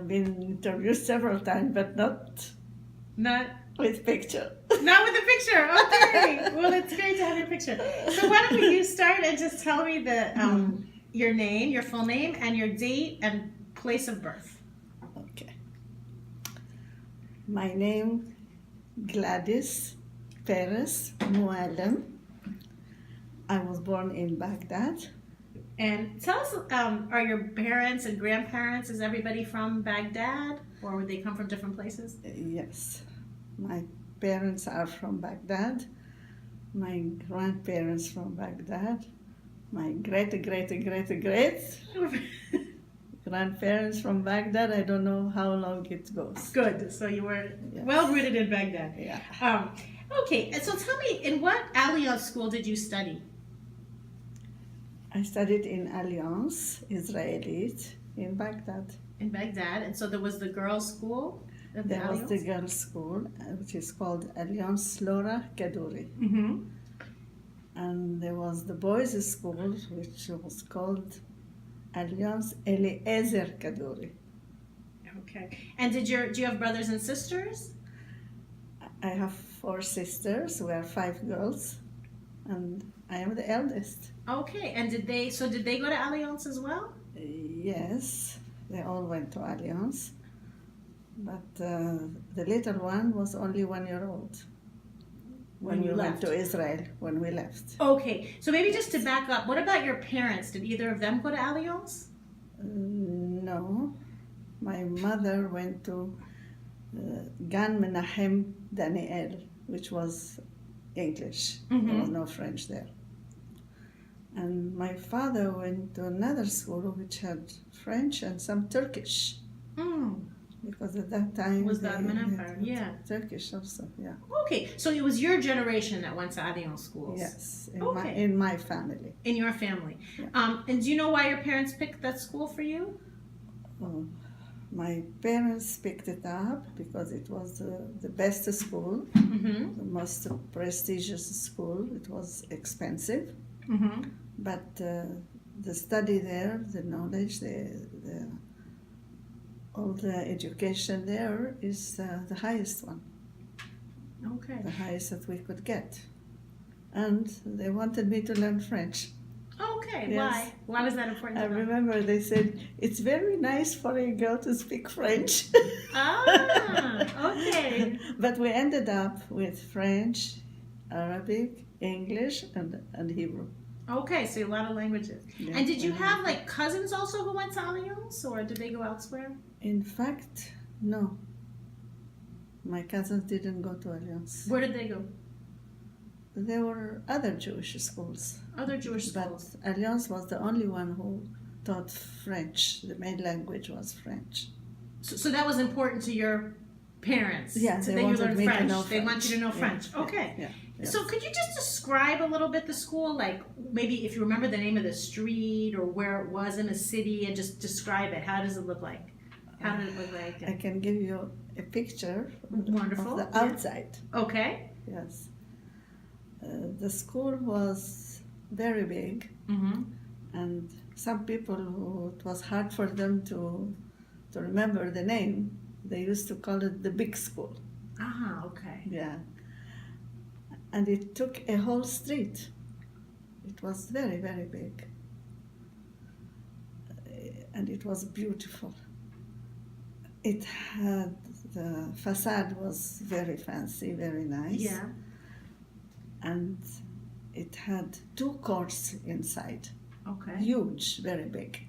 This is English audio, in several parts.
I've been interviewed several times, but Not with picture. Not with the picture. Okay. Well, it's great to have your picture. So why don't you start and just tell me your name, your full name, and your date and place of birth. Okay. My name, Gladys Perez Mualem. I was born in Baghdad. And tell us, are your parents and grandparents, is everybody from Baghdad, or would they come from different places? Yes. My parents are from Baghdad. My grandparents from Baghdad. My great grandparents from Baghdad. I don't know how long it goes. Good. So you were well rooted in Baghdad. Yeah. Okay. And so tell me, in what Aliyah school did you study? I studied in Alliance, Israelite, in Baghdad. In Baghdad. And so there was the girls' school? There was the girls' school, which is called Alliance Laura Kaduri. Mm-hmm. And there was the boys' school, which was called Alliance Eliezer Kaduri. Okay. And do you have brothers and sisters? I have 4 sisters. We are 5 girls, and I am the eldest. Okay. And did they go to Alliance as well? Yes, they all went to Alliance. But the little one was only 1 year old when we went to Israel, when we left. Okay, so maybe just to back up, what about your parents? Did either of them go to Alliance? No. My mother went to Gan Menachem Daniel, which was English. Mm-hmm. There was no French there. And my father went to another school which had French and some Turkish. Mm. Because at that time was the Ottoman Empire, yeah. Turkish also, yeah. Okay, so it was your generation that went to Alliance schools. Yes, in my family. In your family. Yeah. And do you know why your parents picked that school for you? Oh, my parents picked it up because it was the best school, mm-hmm. the most prestigious school. It was expensive, mm-hmm. but the study there, the knowledge, all the education there is the highest one. Okay. The highest that we could get. And they wanted me to learn French. Okay, Yes. why? Why was that important? I remember they said, it's very nice for a girl to speak French. Okay. But we ended up with French, Arabic, English, and Hebrew. Okay, so a lot of languages. Yeah. And did you have like cousins also who went to Alliance, or did they go elsewhere? In fact, no. My cousins didn't go to Alliance. Where did they go? There were other Jewish schools. Other Jewish schools. But Alliance was the only one who taught French. The main language was French. So that was important to your parents? Yeah, so they that you wanted learned me to French. know They want you to know French. French. Yeah, Okay. yeah, yes. So could you just describe a little bit the school? Like maybe if you remember the name of the street or where it was in the city, and just describe it. How does it look like? How did it look like? I can give you a picture Wonderful. of the outside. Okay. Yes. The school was very big, Mm-hmm. and some people who it was hard for them to remember the name, they used to call it the big school. Ah, okay. Yeah. And it took a whole street. It was very, very big. And it was beautiful. It had, the facade was very fancy, very nice. Yeah. And it had 2 courts inside. Okay. Huge, very big.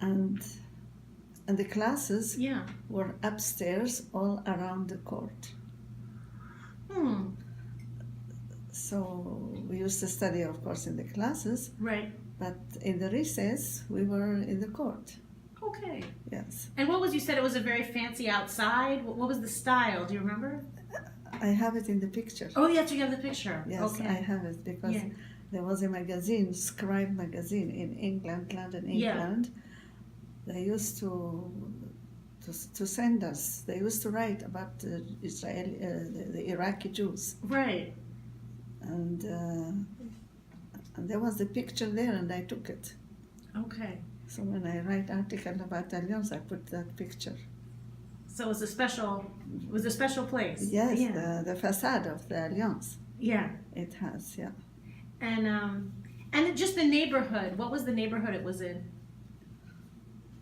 And the classes Yeah. were upstairs all around the court. Hmm. So we used to study, of course, in the classes, Right. but in the recess, we were in the court. Okay. Yes. And you said it was a very fancy outside. What was the style? Do you remember? I have it in the picture. Oh, yes, you have the picture. Yes, Okay. I have it because Yeah. there was a magazine, Scribe magazine in England, London, England. They used to send us. They used to write about the Iraqi Jews, Right. and there was the picture there, and I took it. Okay. So when I write article about Alliance, I put that picture. So it was a special place. Yes, Yeah. the facade of the Alliance. Yeah. It has, yeah. And just the neighborhood. What was the neighborhood it was in?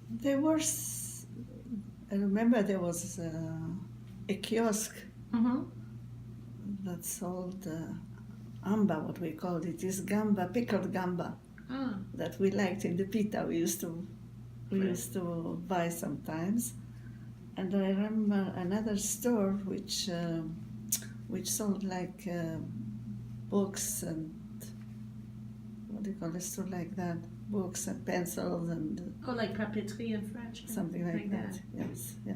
There I remember there was a kiosk that sold amba, what we called it is gamba, pickled gamba, that we liked in the pita. We used to buy sometimes. And I remember another store which sold like books and what do you call a store like that? Books and pencils and like papeterie in French. something like that. Yes. Yeah.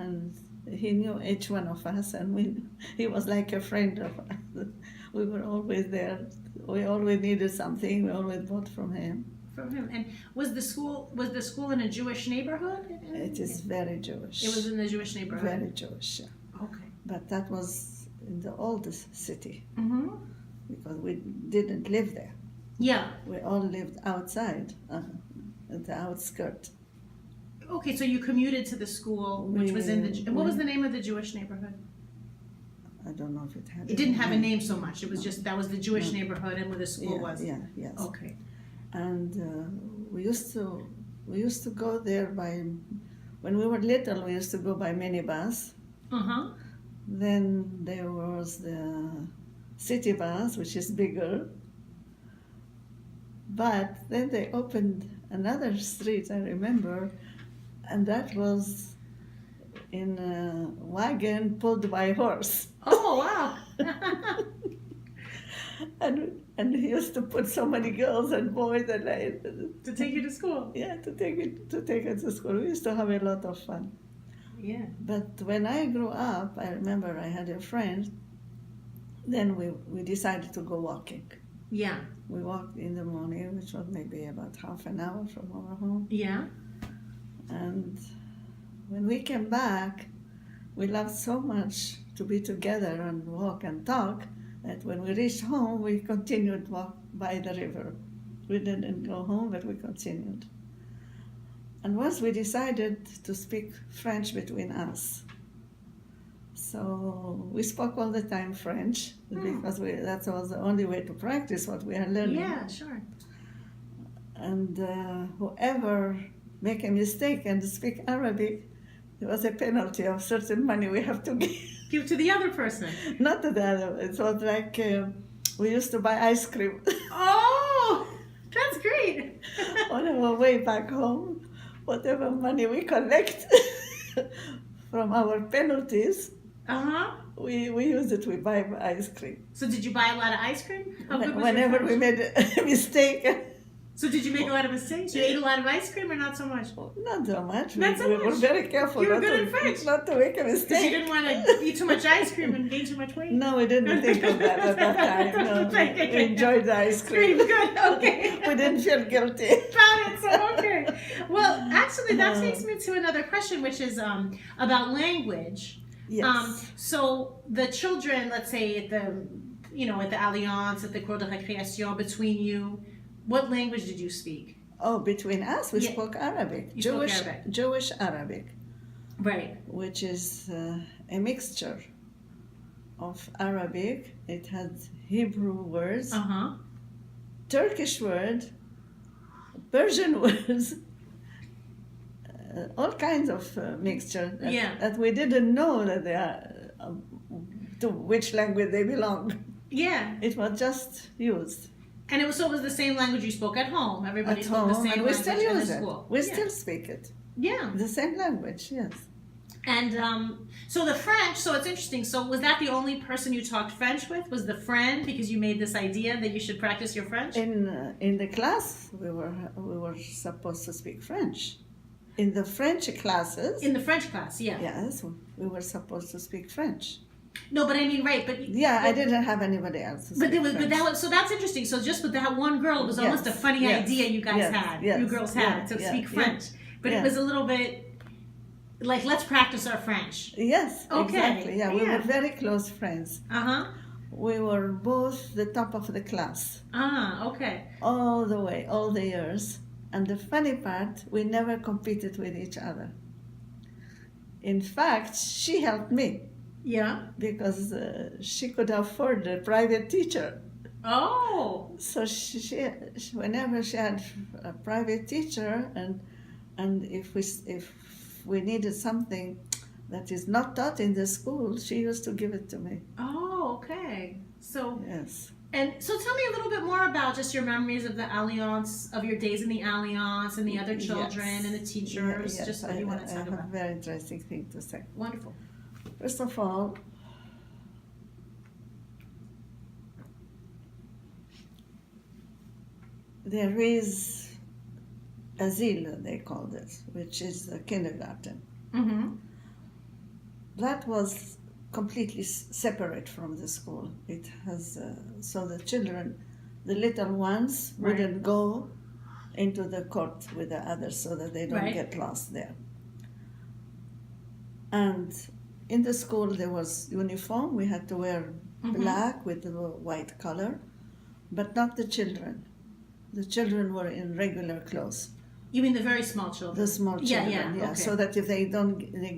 And he knew each one of us, and he was like a friend of us. We were always there. We always needed something. We always bought from him. And was the school in a Jewish neighborhood? It is very Jewish. It was in the Jewish neighborhood. Very Jewish. Yeah. Okay. But that was in the oldest city because we didn't live there. Yeah. We all lived outside, at the outskirts. Okay, so you commuted to the school, which was in what was the name of the Jewish neighborhood? I don't know if it had. It didn't have a name so much. It was just that was the Jewish neighborhood and where the school was. Yeah. Yes. Okay. And we used to go there when we were little. We used to go by minibus. Then there was the city bus, which is bigger. But then they opened another street, I remember, and that was in a wagon pulled by a horse. Oh, wow. And he used to put so many girls and boys and to take you to school. Yeah, to take us to school. We used to have a lot of fun. Yeah. But when I grew up, I remember I had a friend. Then we decided to go walking. Yeah. We walked in the morning, which was maybe about half an hour from our home. Yeah. And when we came back, we loved so much to be together and walk and talk that when we reached home, we continued walk by the river. We didn't go home, but we continued. And once we decided to speak French between us. So we spoke all the time French because that was the only way to practice what we are learning. Yeah, sure. And whoever make a mistake and speak Arabic, there was a penalty of certain money we have to give to the other person. Not to the other. It was like we used to buy ice cream. Oh, that's great. On our way back home, whatever money we collect from our penalties, we use it. We buy ice cream. So did you buy a lot of ice cream? Whenever we made a mistake. So did you make a lot of mistakes? You ate a lot of ice cream or not so much? Not so much. Not so we much. were very careful You were good in French. Not to make a mistake. Because you didn't want to eat too much ice cream and gain too much weight? No, we didn't think of that at that time. No, we enjoyed the ice cream. Good, okay. We didn't feel guilty. Got it, so okay. Well, actually, that takes me to another question, which is about language. Yes. So the children, let's say at the Alliance, at the Cour de Récréation, between you, what language did you speak? Oh, between us, we spoke Arabic. Jewish Arabic. Right. Which is a mixture of Arabic. It had Hebrew words, Turkish word, Persian words, all kinds of mixture that we didn't know that they are to which language they belong. Yeah. It was just used. And it was the same language you spoke at home. Everybody spoke the same language in the school. We still speak it. Yeah. The same language, yes. And so the French, so it's interesting. So was that the only person you talked French with? Was the friend because you made this idea that you should practice your French? In the class, we were supposed to speak French. In the French classes. In the French class, yeah. Yes, we were supposed to speak French. No, but I mean, right, but... Yeah, I didn't have anybody else to speak French. So that's interesting. So just with that one girl, it was almost a funny idea you guys had, you girls had, to speak French. But it was a little bit like, let's practice our French. Yes, okay. Exactly. Yeah, we were very close friends. We were both the top of the class. Okay. All the way, all the years. And the funny part, we never competed with each other. In fact, she helped me Yeah. because she could afford a private teacher. Oh. So she whenever she had a private teacher, and if we needed something that is not taught in the school, she used to give it to me. Oh, okay. So Yes. And so tell me a little bit more about just your memories of the Alliance, of your days in the Alliance and the other children Yes. and the teachers, Yes, just what you want to I talk have about. a very interesting thing to say. Wonderful. First of all, there is asile, they called it, which is the kindergarten. Mm-hmm. That was completely separate from the school. It has so the children, the little ones, Right. wouldn't go into the court with the others so that they don't Right. get lost there. And in the school there was uniform. We had to wear black with the white collar, but not the children. The children were in regular clothes. You mean the very small children? The small children, okay. so that if they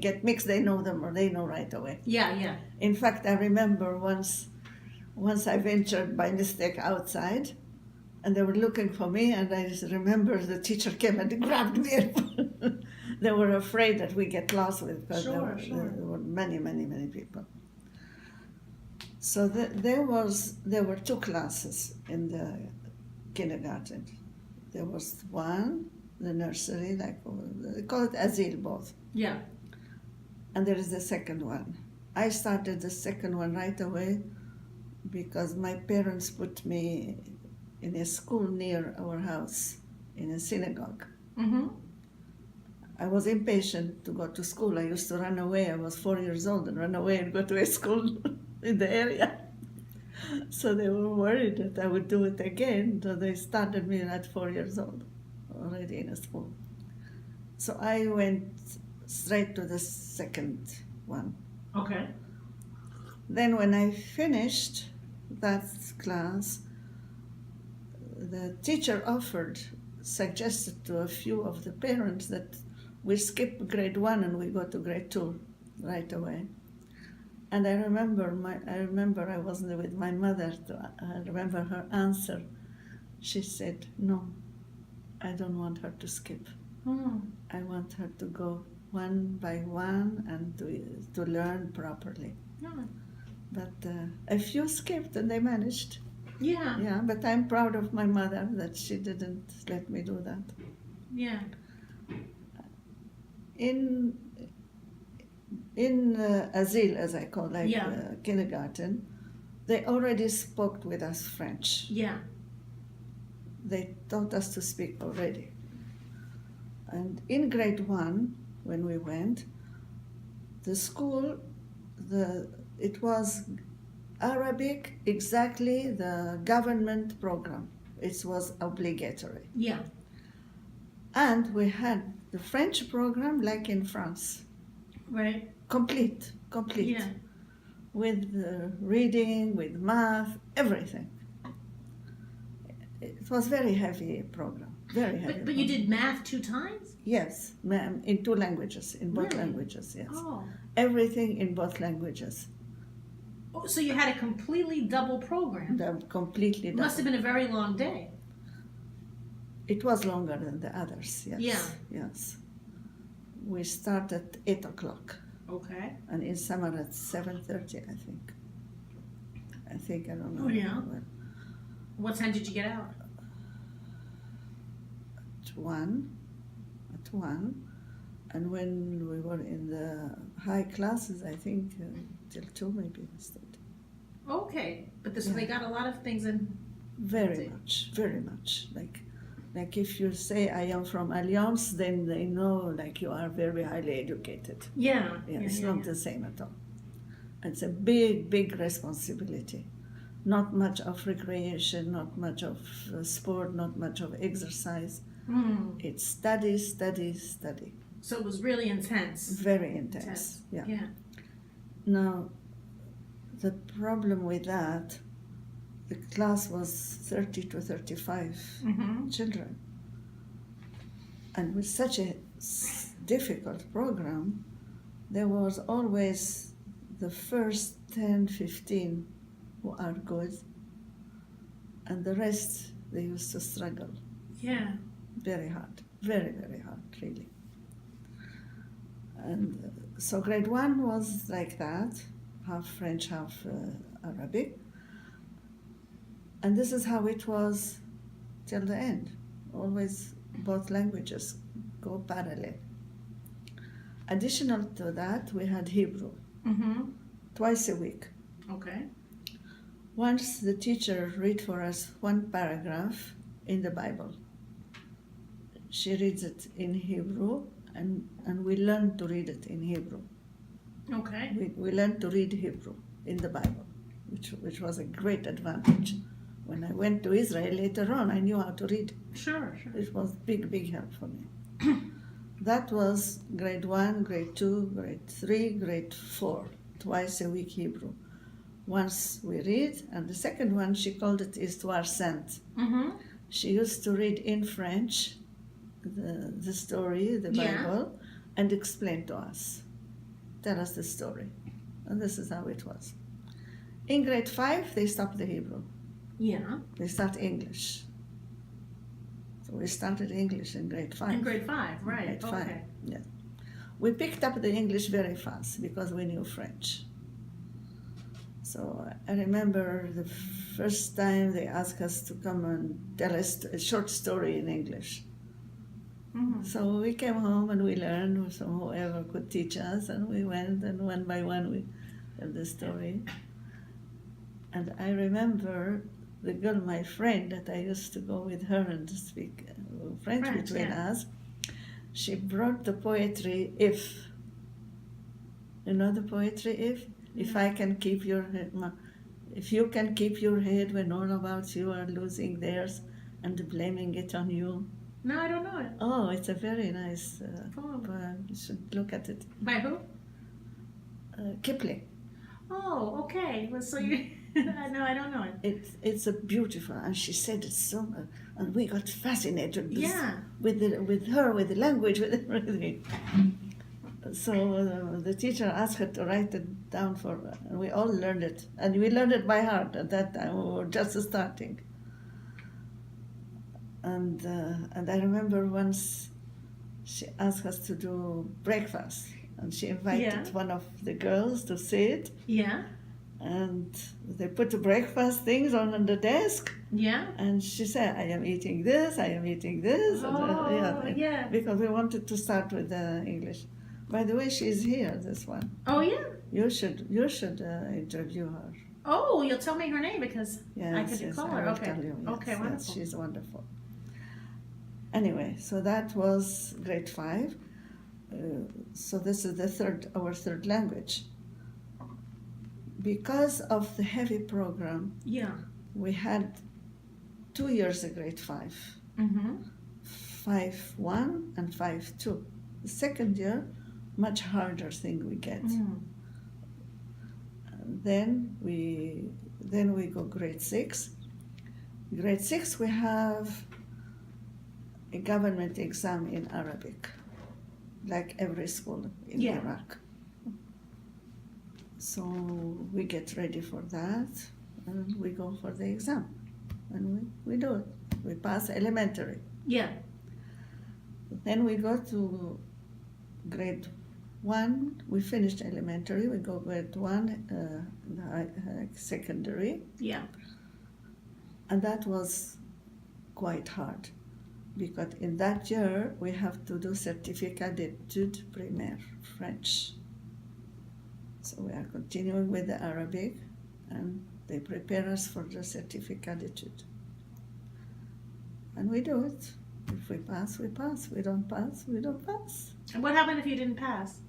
get mixed, they know them or they know right away. Yeah. In fact, I remember once I ventured by mistake outside, and they were looking for me, and I just remember the teacher came and grabbed me. They were afraid that we get lost because there were many people. So there were two classes in the kindergarten. There was one, the nursery, like they call it asile both. Yeah. And there is the second one. I started the second one right away because my parents put me in a school near our house, in a synagogue. Mm-hmm. I was impatient to go to school. I used to run away. I was 4 years old and run away and go to a school in the area. So they were worried that I would do it again. So they started me at 4 years old, already in a school. So I went straight to the second one. Okay. Then when I finished that class, the teacher suggested to a few of the parents that we skip grade 1 and we go to grade 2 right away. And I remember I wasn't with my mother. I remember her answer. She said, "No, I don't want her to skip. I want her to go one by one and to learn properly." But a few skipped and they managed. Yeah. Yeah, but I'm proud of my mother that she didn't let me do that. Yeah. In asile, as I call kindergarten, they already spoke with us French. Yeah. They taught us to speak already. And in grade 1, when we went, the school, it was Arabic, exactly the government program. It was obligatory. Yeah. And we had the French program like in France. Right. Complete. Yeah. With reading, with math, everything. It was very heavy program, very heavy. But you did math 2 times? Yes, ma'am, in 2 languages, in both Really? languages, yes. Oh. Everything in both languages. Oh, so you had a completely double program. Completely It must have been a very long day. It was longer than the others, yes. Yeah. Yes. We start at 8 o'clock. Okay. And in summer at 7:30, I think. I don't know. Oh, yeah? What time did you get out? At 1. And when we were in the high classes, I think till 2 maybe instead. Okay. But so they got a lot of things in. Very much. Like if you say I am from Alliance, then they know like you are very highly educated. Yeah. It's not the same at all. It's a big responsibility. Not much of recreation, not much of sport, not much of exercise. It's study. So it was really intense. Very intense. Yeah. Now, the problem with that, the class was 30 to 35 children. And with such a difficult program, there was always the first 10, 15 who are good, and the rest, they used to struggle. Yeah. Very hard, very, very hard, really. And so grade 1 was like that, half French, half Arabic. And this is how it was till the end. Always both languages go parallel. Additional to that, we had Hebrew, twice a week. Okay. Once the teacher read for us one paragraph in the Bible. She reads it in Hebrew, and we learn to read it in Hebrew. Okay. We learned to read Hebrew in the Bible, which was a great advantage. When I went to Israel later on, I knew how to read. Sure. It was big help for me. That was grade 1, grade 2, grade 3, grade 4, twice a week Hebrew. Once we read, and the second one, she called it Histoire Sainte. She used to read in French the story, the Bible, and explain to us, tell us the story. And this is how it was. In grade 5, they stopped the Hebrew. Yeah. They start English. So we started English in grade 5. In grade 5, right. Grade 5, okay. yeah. We picked up the English very fast because we knew French. So I remember the first time they asked us to come and tell us a short story in English. So we came home and we learned from whoever could teach us, and we went, and one by one we told the story. And I remember the girl, my friend, that I used to go with her and to speak French between us, she brought the poetry If. You know the poetry If? If I can keep your head, if you can keep your head when all about you are losing theirs and blaming it on you. No, I don't know it. Oh, it's a very nice poem. You should look at it. By who? Kipling. Oh, okay. Well, so you... No, I don't know it. It's a beautiful, and she said it so much, and we got fascinated with her, with the language, with everything. So the teacher asked her to write it down for her, and we all learned it, and we learned it by heart at that time. We were just starting. And I remember once she asked us to do breakfast, and she invited one of the girls to sit. Yeah. And they put the breakfast things on the desk. Yeah. And she said, I am eating this, I am eating this. Oh, yeah. Because we wanted to start with English. By the way, she's here, this one. Oh, yeah? You should interview her. Oh, you'll tell me her name because I could call her. Okay. Tell you, yes, okay, wonderful. She's wonderful. Anyway, so that was grade 5. So this is our third language. Because of the heavy program, we had 2 years of grade 5. 5-1 and 5-2. The second year, much harder thing we get. Then we go grade 6. Grade 6 we have a government exam in Arabic, like every school in Iraq. So we get ready for that, and we go for the exam, and we do it. We pass elementary. Yeah. Then we go to grade 1. We finished elementary. We go grade 1, secondary. Yeah. And that was quite hard, because in that year we have to do certificat d'études primaires, French. So we are continuing with the Arabic, and they prepare us for the certificat d'études. And we do it. If we pass, we pass. We don't pass, we don't pass. And what happened if you didn't pass?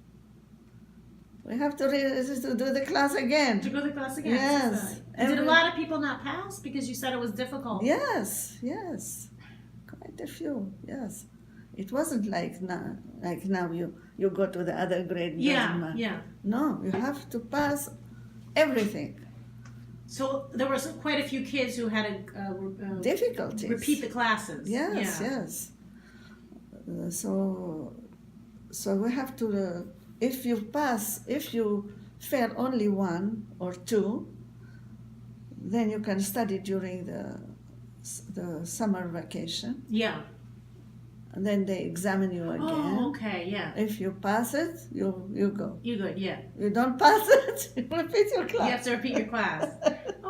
We have to do the class again. To go to the class again? Yes. Did a lot of people not pass because you said it was difficult? Yes. Quite a few, yes. It wasn't like now you go to the other grade. Yeah. No, you have to pass everything. So there was quite a few kids who had difficulties. Repeat the classes. Yes. So we have to, if you fail only one or two, then you can study during the summer vacation, Yeah. and then they examine you again. Oh, okay, yeah. If you pass it, you go. You good, yeah. You don't pass it, you repeat your class. You have to repeat your class.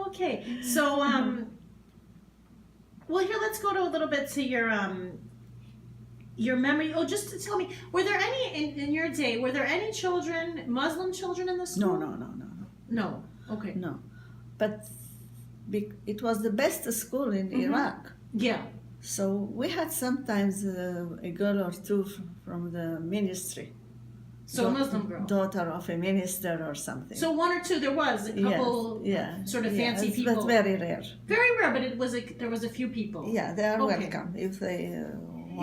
Okay, so well, here, let's go to a little bit to your memory. Oh, just to tell me, were there any in your day? Were there any children, Muslim children in the school? No. No. Okay. No, but it was the best school in Iraq. Yeah. So we had sometimes a girl or two from the ministry. So a Muslim girl. Daughter of a minister or something. So one or two, there was a couple sort of fancy people. But very rare. Very rare, but it was there was a few people. Yeah, they are welcome if they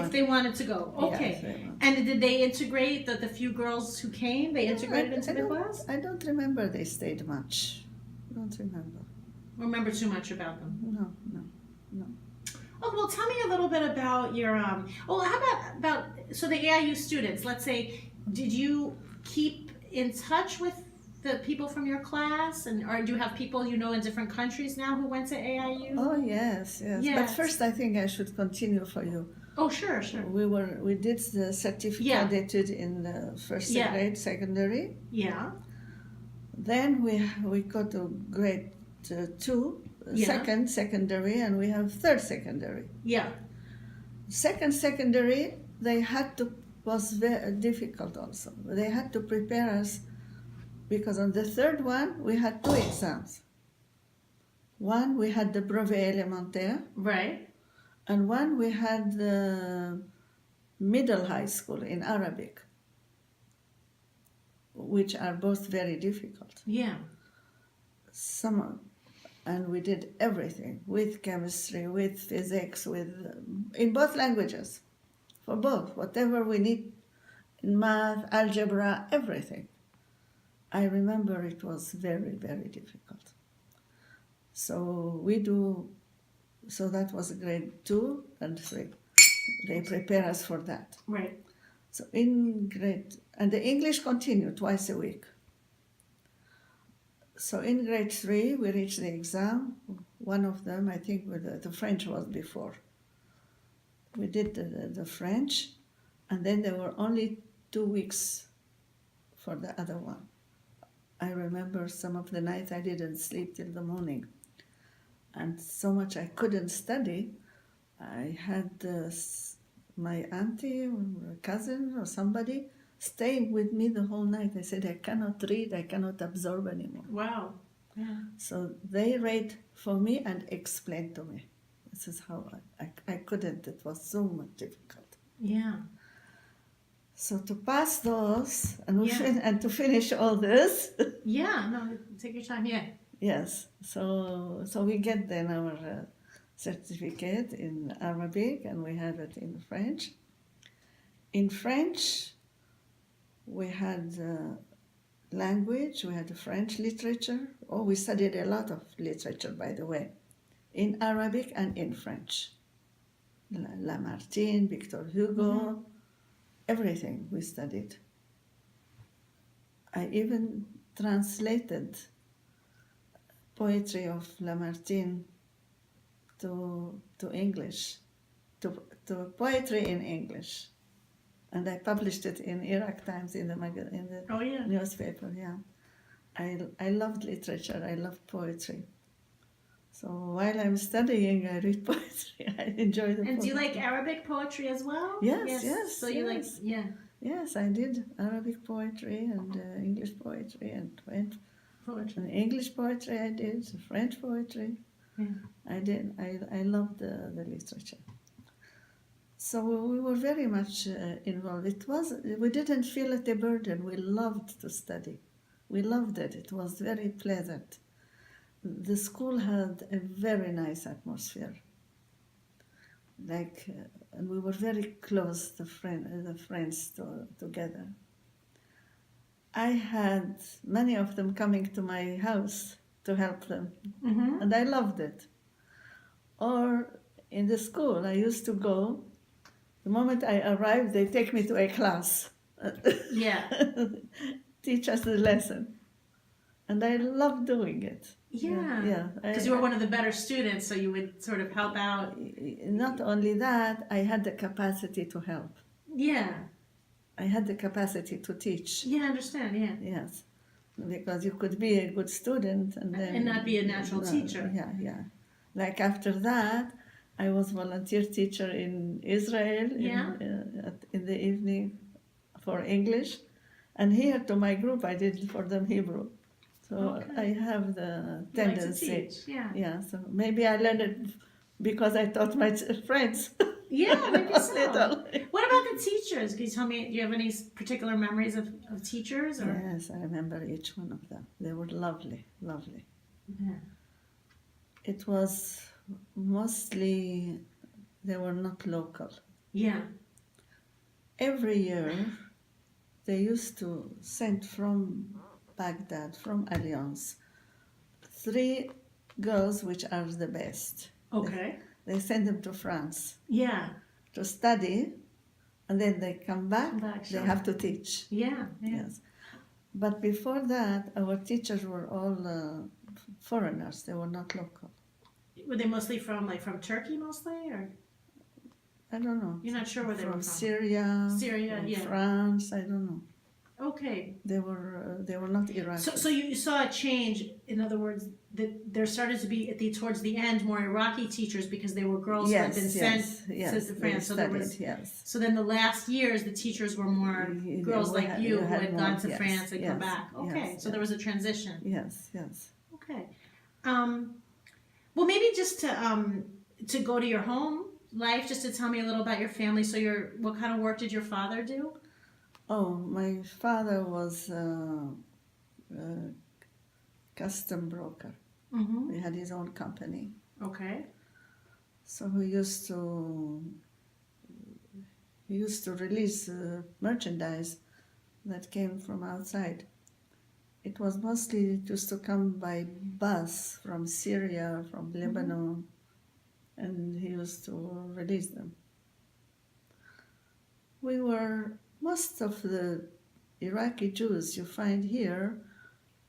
if they wanted to go. Okay. Yeah, and did they integrate the few girls who came? They integrated into the class? I don't remember they stayed much. I don't remember. Remember too much about them? No. Oh, well, tell me a little bit about your how about so the AIU students, let's say, did you keep in touch with the people from your class, or do you have people you know in different countries now who went to AIU? Oh, yes. But first I think I should continue for you. Oh, sure. We did the certificate d'études in the first grade secondary. Yeah. Then we go to grade 2, second secondary, and we have third secondary. Yeah. Second secondary, was very difficult also. They had to prepare us because on the third one we had 2 exams. One we had the brevet élémentaire. Right. And one we had the middle high school in Arabic, which are both very difficult. Yeah. And we did everything with chemistry, with physics, in both languages, for both, whatever we need in math, algebra, everything. I remember it was very, very difficult. So that was grade 2 and 3. They prepare us for that. Right. So and the English continued twice a week. So in grade 3, we reached the exam. One of them, I think, the French was before. We did the French, and then there were only 2 weeks for the other one. I remember some of the nights I didn't sleep till the morning. And so much I couldn't study. I had my auntie or a cousin or somebody staying with me the whole night. I said, I cannot read, I cannot absorb anymore. Wow. Yeah. So they read for me and explained to me. This is how I couldn't. It was so much difficult. Yeah. So to pass those and to finish all this. Yeah, no, take your time, yeah. Yes, so we get then our certificate in Arabic and we have it in French. In French, we had language, we had French literature. Oh, we studied a lot of literature, by the way, in Arabic and in French. Lamartine, Victor Hugo, everything we studied. I even translated poetry of Lamartine to English, to poetry in English, and I published it in Iraq Times in the newspaper. Yeah, I loved literature. I loved poetry. So while I'm studying, I read poetry. I enjoy the poetry. And do you like Arabic poetry as well? Yes. So you like, Yes, I did Arabic poetry and English poetry and French. And English poetry I did, French poetry. Yeah. I did. I loved the literature. So we were very much involved. We didn't feel it a burden. We loved to study. We loved it. It was very pleasant. The school had a very nice atmosphere. And we were very close, the friends together. I had many of them coming to my house to help them, and I loved it. Or in the school, I used to go The moment I arrived, they take me to a class, Yeah. teach us the lesson, and I love doing it. Yeah. Because you were one of the better students, so you would sort of help out. Not only that, I had the capacity to help. Yeah. I had the capacity to teach. Yeah, I understand. Yeah. Yes, because you could be a good student and then And not be a natural teacher. Yeah. Like after that, I was volunteer teacher in Israel Yeah. in the evening for English, and here to my group I did for them Hebrew. So Okay. I have the You like to tendency. teach. Yeah. Yeah, so maybe I learned it because I taught my friends. Yeah, maybe so. Little. What about the teachers? Can you tell me, do you have any particular memories of teachers? Or? Yes, I remember each one of them. They were lovely, lovely. Yeah. It was mostly, they were not local. Yeah. Every year, they used to send from Baghdad, from Alliance, 3 girls which are the best. Okay. They send them to France Yeah. to study, and then they come back, Sure. they have to teach. Yeah. Yeah. Yes. But before that, our teachers were all foreigners, they were not local. Were they mostly from Turkey mostly, or I don't know. you're not sure where they were from? Syria, Syria, from yeah. France, I don't know. Okay. They were not Iraqi. So you saw a change. In other words, that there started to be towards the end more Iraqi teachers because they were girls who had been sent to France. So there was. Yes. So then the last years, the teachers were more girls like you who had gone to France and come back. Okay, so there was a transition. Yes, yes. Okay. Well, maybe just to go to your home life, just to tell me a little about your family. So what kind of work did your father do? Oh, my father was a custom broker. Mm-hmm. He had his own company. Okay. So he used to release merchandise that came from outside. It was mostly used to come by bus from Syria, from Lebanon, and he used to release them. Most of the Iraqi Jews you find here,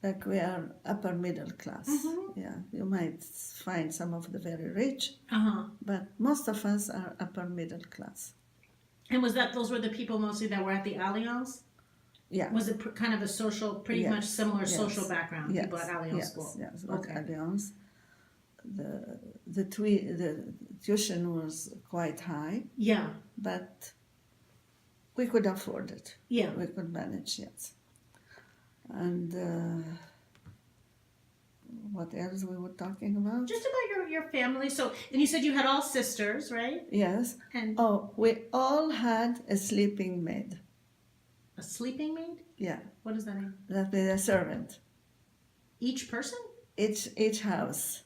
like we are upper middle class. Mm-hmm. Yeah, you might find some of the very rich, Uh-huh. but most of us are upper middle class. And those were the people mostly that were at the Alliance? Yeah. Was it kind of a social, pretty much similar social background, Yes. people at Alliance School? Yes, Okay. Alliance. The tuition was quite high, Yeah. but we could afford it. Yeah. We could manage, yes. And what else we were talking about? Just about your family. So, and you said you had all sisters, right? Yes. And We all had a sleeping maid. a sleeping maid? Yeah, What does that mean? that means a servant. Each person? Each house.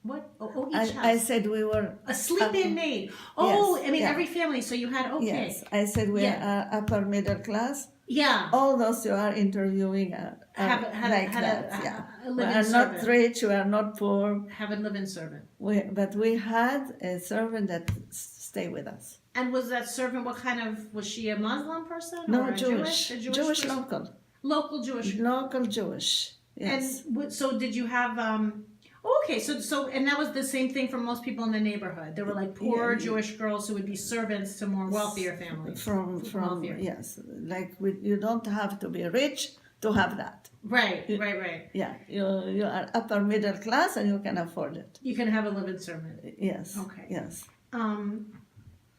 What? Oh, each house. I said we were A sleep-in maid. Oh, Yes, I mean yeah. every family. So you had Yes, I said we Yeah. are upper middle class. Yeah. All those you are interviewing are like that. Yeah, a we live-in are not servant. rich. We are not poor. Have a live-in servant. But we had a servant that stay with us. And was that servant? What kind of was she? A Muslim person? No, or a Jewish. A Jewish person? local. Local Jewish. Local Jewish. Yes. And so did you have? Okay, so and that was the same thing for most people in the neighborhood. There were like poor Yeah. Jewish girls who would be servants to more wealthier families. From wealthier. yes, like you don't have to be rich to have that. Right. Yeah, you are upper middle class and you can afford it. You can have a live-in servant. Yes. Okay. Yes.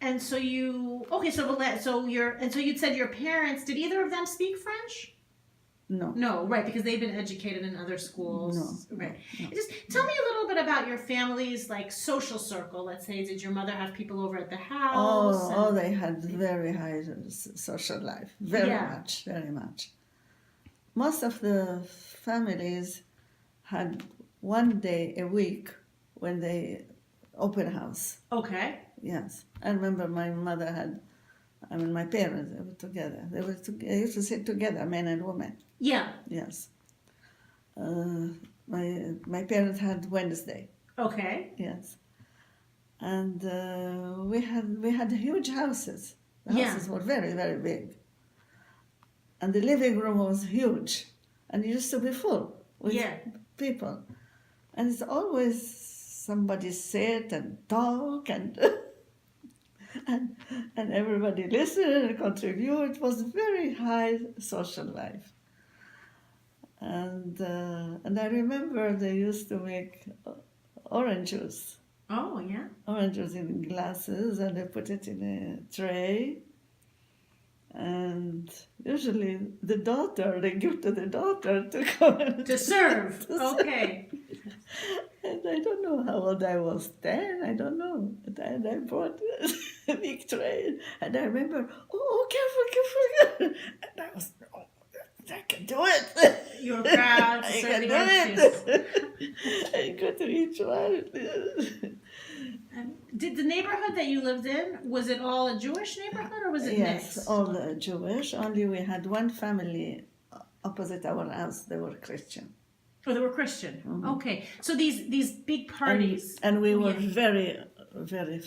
And so you'd said your parents, did either of them speak French? No. No, right, because they've been educated in other schools. No, Right. no. Just tell me a little bit about your family's social circle. Let's say, did your mother have people over at the house? Oh, they had very high social life. Very Yeah. much, very much. Most of the families had one day a week when they open house. Okay. Yes, I remember my parents, they were together. They used to sit together, men and women. Yeah. Yes. My parents had Wednesday. Okay. Yes. And we had huge houses. The Yeah. houses were very, very big. And the living room was huge. And it used to be full with Yeah. people. And it's always somebody sit and talk and and everybody listen and contribute. It was very high social life. And I remember they used to make orange juice. Oh, yeah. Orange juice in glasses, and they put it in a tray. And usually they give to the daughter to come and To serve. to serve. Okay. And I don't know how old I was, 10, I don't know. And I brought a big tray. And I remember, oh, careful. And I was, oh, I can do it. You were proud to I serve can the do orange juice. it. I got to each one. Did the neighborhood that you lived in, was it all a Jewish neighborhood or was it Yes, mixed? all Jewish. Only we had one family opposite our house. They were Christian. Oh, they were Christian. Okay. So these big And, parties, and we were Yeah. very, very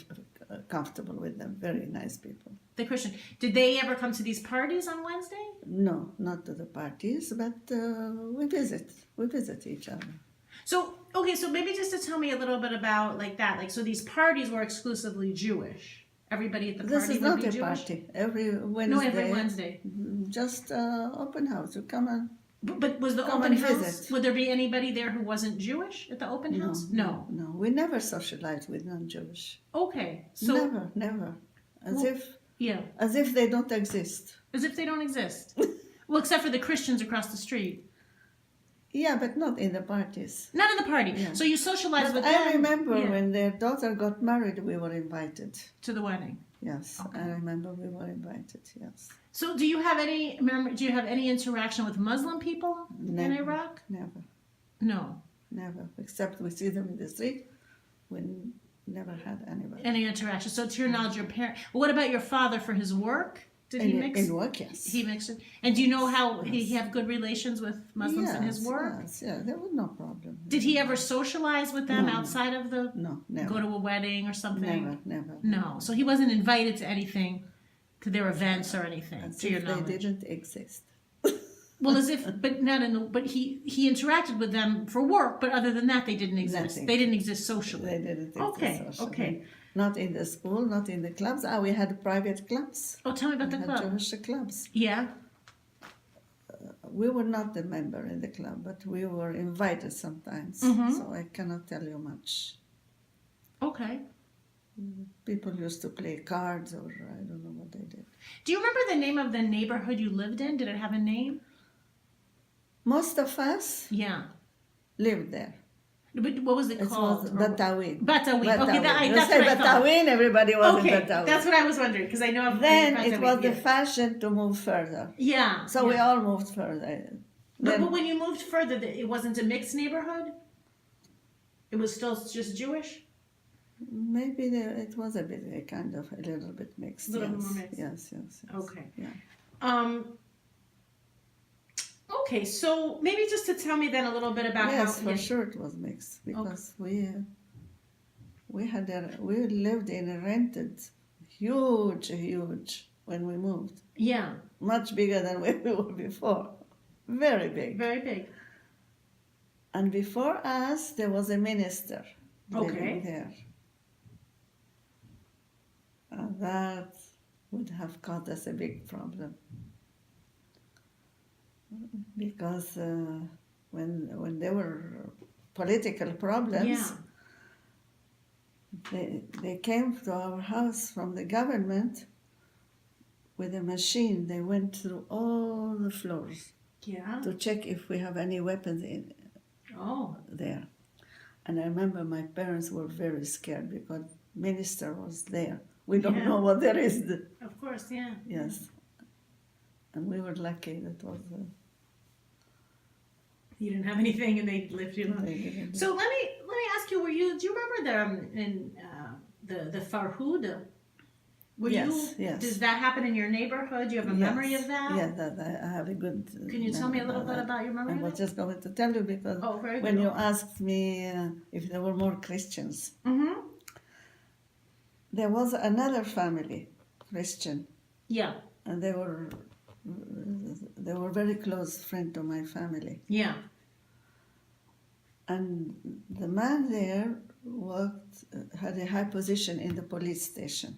comfortable with them. Very nice people. the Christian, did they ever come to these parties on Wednesday? No, not to the parties, but we visit. We visit each other. So, okay, so maybe just to tell me a little bit about like that. Like, so these parties were exclusively Jewish. Everybody at the This party is would not be a Jewish? party. Every Wednesday. No, every Wednesday. Just open house. You come and But was the Come open and house, visit. would there be anybody there who wasn't Jewish at the open house? No. no. We never socialize with non-Jewish. Okay. So, Never. Well- yeah. As if they don't exist. As if they don't exist. Well, except for the Christians across the street. Yeah, but not in the parties. Not in the party. Yeah. So you socialize But with them. I remember Yeah. when their daughter got married, we were invited. To the wedding. Yes, Okay. I remember we were invited. Yes, So do you have any interaction with Muslim people in Never. Iraq? never, No. except we see them in the street. We never had anybody. Any interaction. So to your knowledge, your parent. What about your father for his work? Did he mix? In work, yes. He mixed it. And do you know how he have good relations with Muslims in his work? Yes, yeah, there was no problem. Did he ever socialize with them No. outside of the No, never. go to a wedding or something? Never. No. So he wasn't invited to anything, to their events or anything, As to your if they knowledge. didn't exist. Well, as if, but not in the. But he interacted with them for work. But other than that, they didn't exist. Nothing. They didn't exist socially. They didn't exist. Okay, socially. okay. Not in the school, not in the clubs. We had private clubs. Oh, tell me about We the had club. Jewish clubs. Yeah. We were not a member in the club, but we were invited sometimes. Mhm. So I cannot tell you much. Okay. People used to play cards, or I don't know what they did. Do you remember the name of the neighborhood you lived in? Did it have a name? Most of us Yeah. lived there. But what was it It called? was Batawin. Batawin. Okay, You that's say what I thought. Batawin, everybody was Okay, in Batawin. that's what I was wondering because I know of Then Batawin, it was the yeah. fashion to move further. Yeah. So we yeah. all moved further. But Then, when you moved further, it wasn't a mixed neighborhood. It was still just Jewish. maybe it was a little bit mixed. Little yes. more mixed. Yes. Okay. Yeah. Okay, so maybe just to tell me then a little bit about Yes, how. for sure it was mixed because we lived in a rented, huge when we moved, Yeah, much bigger than we were before, very big. very big. And before us, there was a minister living Okay. there, and that would have caused us a big problem because when there were political problems. Yeah. They came to our house from the government with a machine. They went through all the floors Yeah. to check if we have any weapons Oh. there. And I remember my parents were very scared because minister was there. We don't Yeah. know what there is. Of course, yeah. Yes. And we were lucky that was. You didn't have anything, and they left you alone. They didn't. So let me ask you: do you remember the Farhud? Yes. Does that happen in your neighborhood? Do you have a memory of that? Yeah, I have a good. Can you tell me a little bit about your I memory was of that? just going to tell you because Oh, very when good. you asked me if there were more Christians, Mm-hmm. there was another family, Christian, Yeah. and they were very close friend to my family. Yeah. And the man there had a high position in the police station.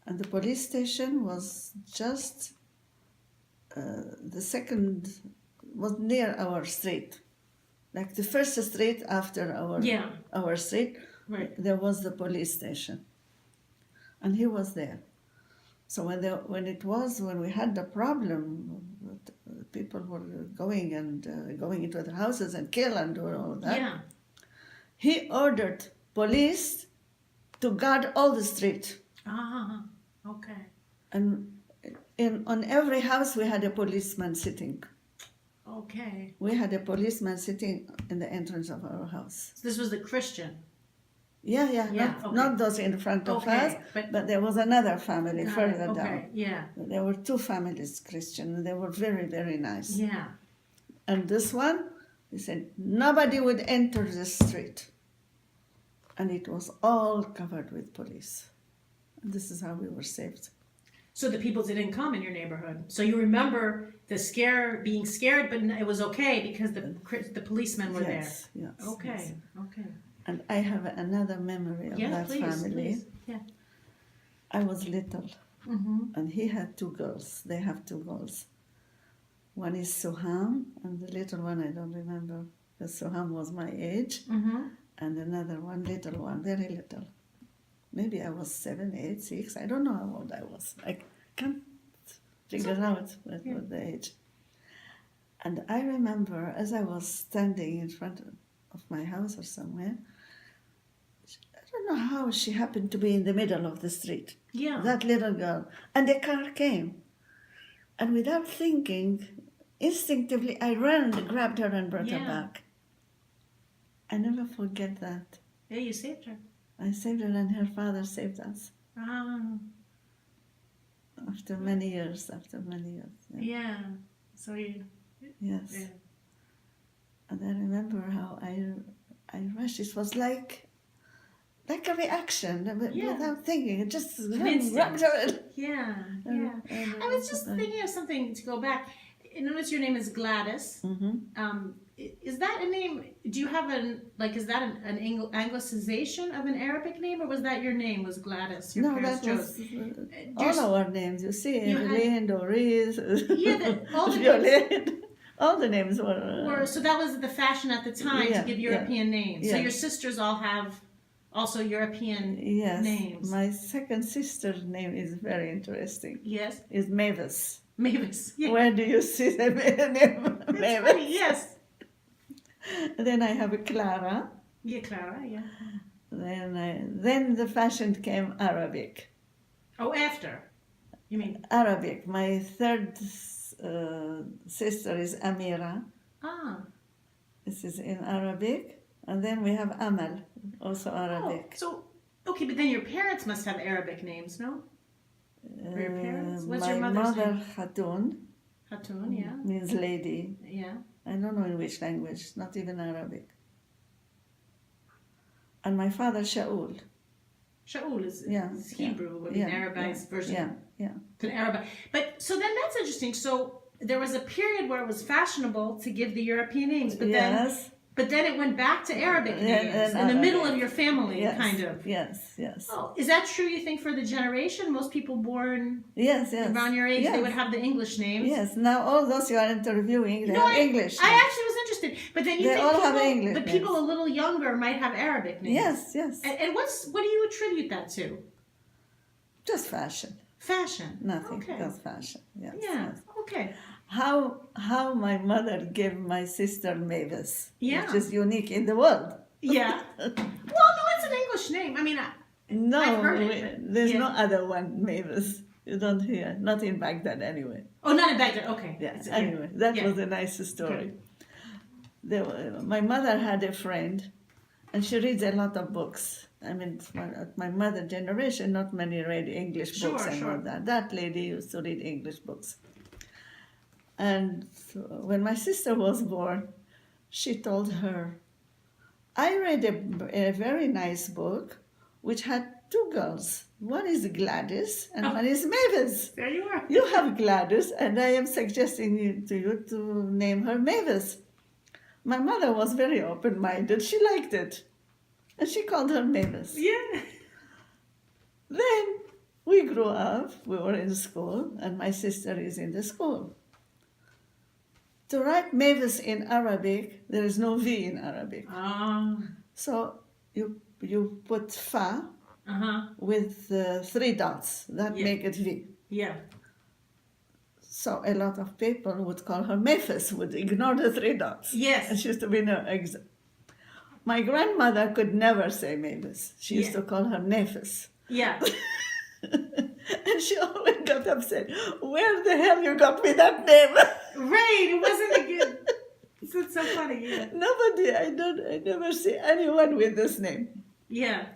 And the police station was just was near our street. Like the first street after our street, Right. there was the police station. And he was there. So when we had the problem, people were going into the houses and kill and do all that. Yeah. He ordered police to guard all the street. Ah. Okay. And on every house we had a policeman sitting. Okay. We had a policeman sitting in the entrance of our house. So this was the Christian. Yeah, okay. not those in front of us, but there was another family further down. Yeah. There were two families, Christian, and they were very, very nice. Yeah. And this one, he said, nobody would enter the street. And it was all covered with police. And this is how we were saved. So the people didn't come in your neighborhood. So you remember being scared, but it was okay because the policemen were Yes. Okay. Yes. Okay. And I have another memory of that family. Please. Yeah. I was little, Mm-hmm. and he had two girls. They have two girls. One is Suham, and the little one I don't remember, because Suham was my age, Mm-hmm. and another one, little one, very little. Maybe I was 7, 8, 6. I don't know how old I was. I can't figure out what the age. And I remember as I was standing in front of my house or somewhere, I don't know how she happened to be in the middle of the street. Yeah. That little girl. And the car came. And without thinking, instinctively, I ran and grabbed her and brought her back. I never forget that. Yeah, you saved her. I saved her and her father saved us. Ah. After many years. Yeah. So you. Yes. Yeah. And I remember how I rushed. It was like a reaction without thinking. It just grabbed her. Yeah. Yeah. I was just thinking of something to go back. Notice your name is Gladys. Mm-hmm. Is that a name? Do you have is that an anglicization of an Arabic name, or was that your name? Was Gladys? Your parents chose? All our names. You see, Evelyn, Doris, all the Violette. All the names were. So that was the fashion at the time to give European names. So your sisters all have also European names. My second sister's name is very interesting. Yes. Is Mavis. Mavis. Yeah. Where do you see the name Mavis? Funny, yes. Then I have a Clara. Yeah, Clara. Yeah. Then the fashion came Arabic. Oh, after. You mean Arabic. My third sister is Amira. Ah. This is in Arabic. And then we have Amal, also Arabic. So, okay, but then your parents must have Arabic names, no? For your parents? What's your mother's mother, name? Khatun. Khatun, yeah. Means lady. Yeah. I don't know in which language, not even Arabic. And my father, Shaul. Shaul is Hebrew, an Arabized version. Yeah. To Arabic. But, so then that's interesting. So there was a period where it was fashionable to give the European names, but then it went back to Arabic names in the middle of your family, kind of. Yes. Oh, is that true, you think, for the generation? Most people born around your age, they would have the English names? Yes, now all those you are interviewing, they have English names. I actually was interested. But then you they think all have English but people a little younger might have Arabic names. Yes. And what do you attribute that to? Just fashion. Fashion. Nothing, Okay. just fashion. Yes. Okay. How my mother gave my sister Mavis, which is unique in the world. Yeah. Well, no, it's an English name. I mean, I've heard it. There's no other one Mavis. You don't hear. Not in Baghdad anyway. Oh, not in Baghdad. Okay. Yeah. Anyway, that was a nice story. My mother had a friend, and she reads a lot of books. I mean, at my mother generation, not many read English books and all that. That lady used to read English books. And when my sister was born, she told her, I read a very nice book which had two girls. One is Gladys and one is Mavis. There you are. You have Gladys, and I am suggesting to you to name her Mavis. My mother was very open-minded. She liked it. And she called her Mavis. Yeah. Then we grew up, we were in school, and my sister is in the school. To write Mavis in Arabic, there is no V in Arabic. So you put fa with 3 dots. That make it V. Yeah. So a lot of people would call her Mavis, would ignore the 3 dots. Yes. And she used to be no My grandmother could never say Mavis. She used to call her Nephis. Yeah. And she always got upset. Where the hell you got me that name? Right, it wasn't a good. It's so funny. Yeah. Nobody, I never see anyone with this name. Yeah.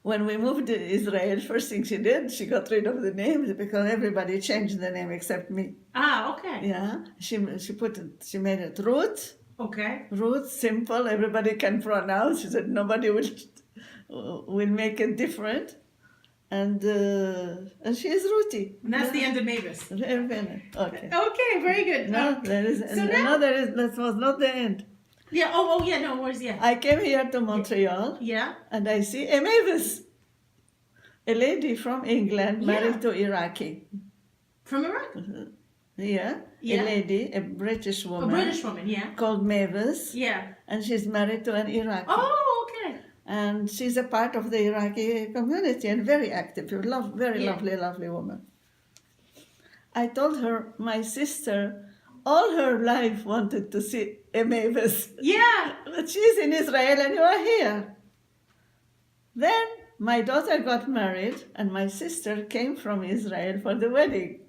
When we moved to Israel, first thing she did, she got rid of the names because everybody changed the name except me. Ah, okay. Yeah, she made it Ruth. Okay. Ruth, simple, everybody can pronounce. She said nobody will make it different. And she is Ruthie. And that's the end of Mavis. Okay. Okay, very good. No, that was not the end. Yeah. Oh, yeah. No worries. Yeah. I came here to Montreal. Yeah. And I see a Mavis, a lady from England married to Iraqi. From Iraq. Yeah. A lady, a British woman. A British woman. Yeah. Called Mavis. Yeah. And she's married to an Iraqi. Oh, okay. And she's a part of the Iraqi community and very active, very lovely woman. I told her my sister all her life wanted to see a Mavis. Yeah. But she's in Israel and you are here. Then my daughter got married and my sister came from Israel for the wedding.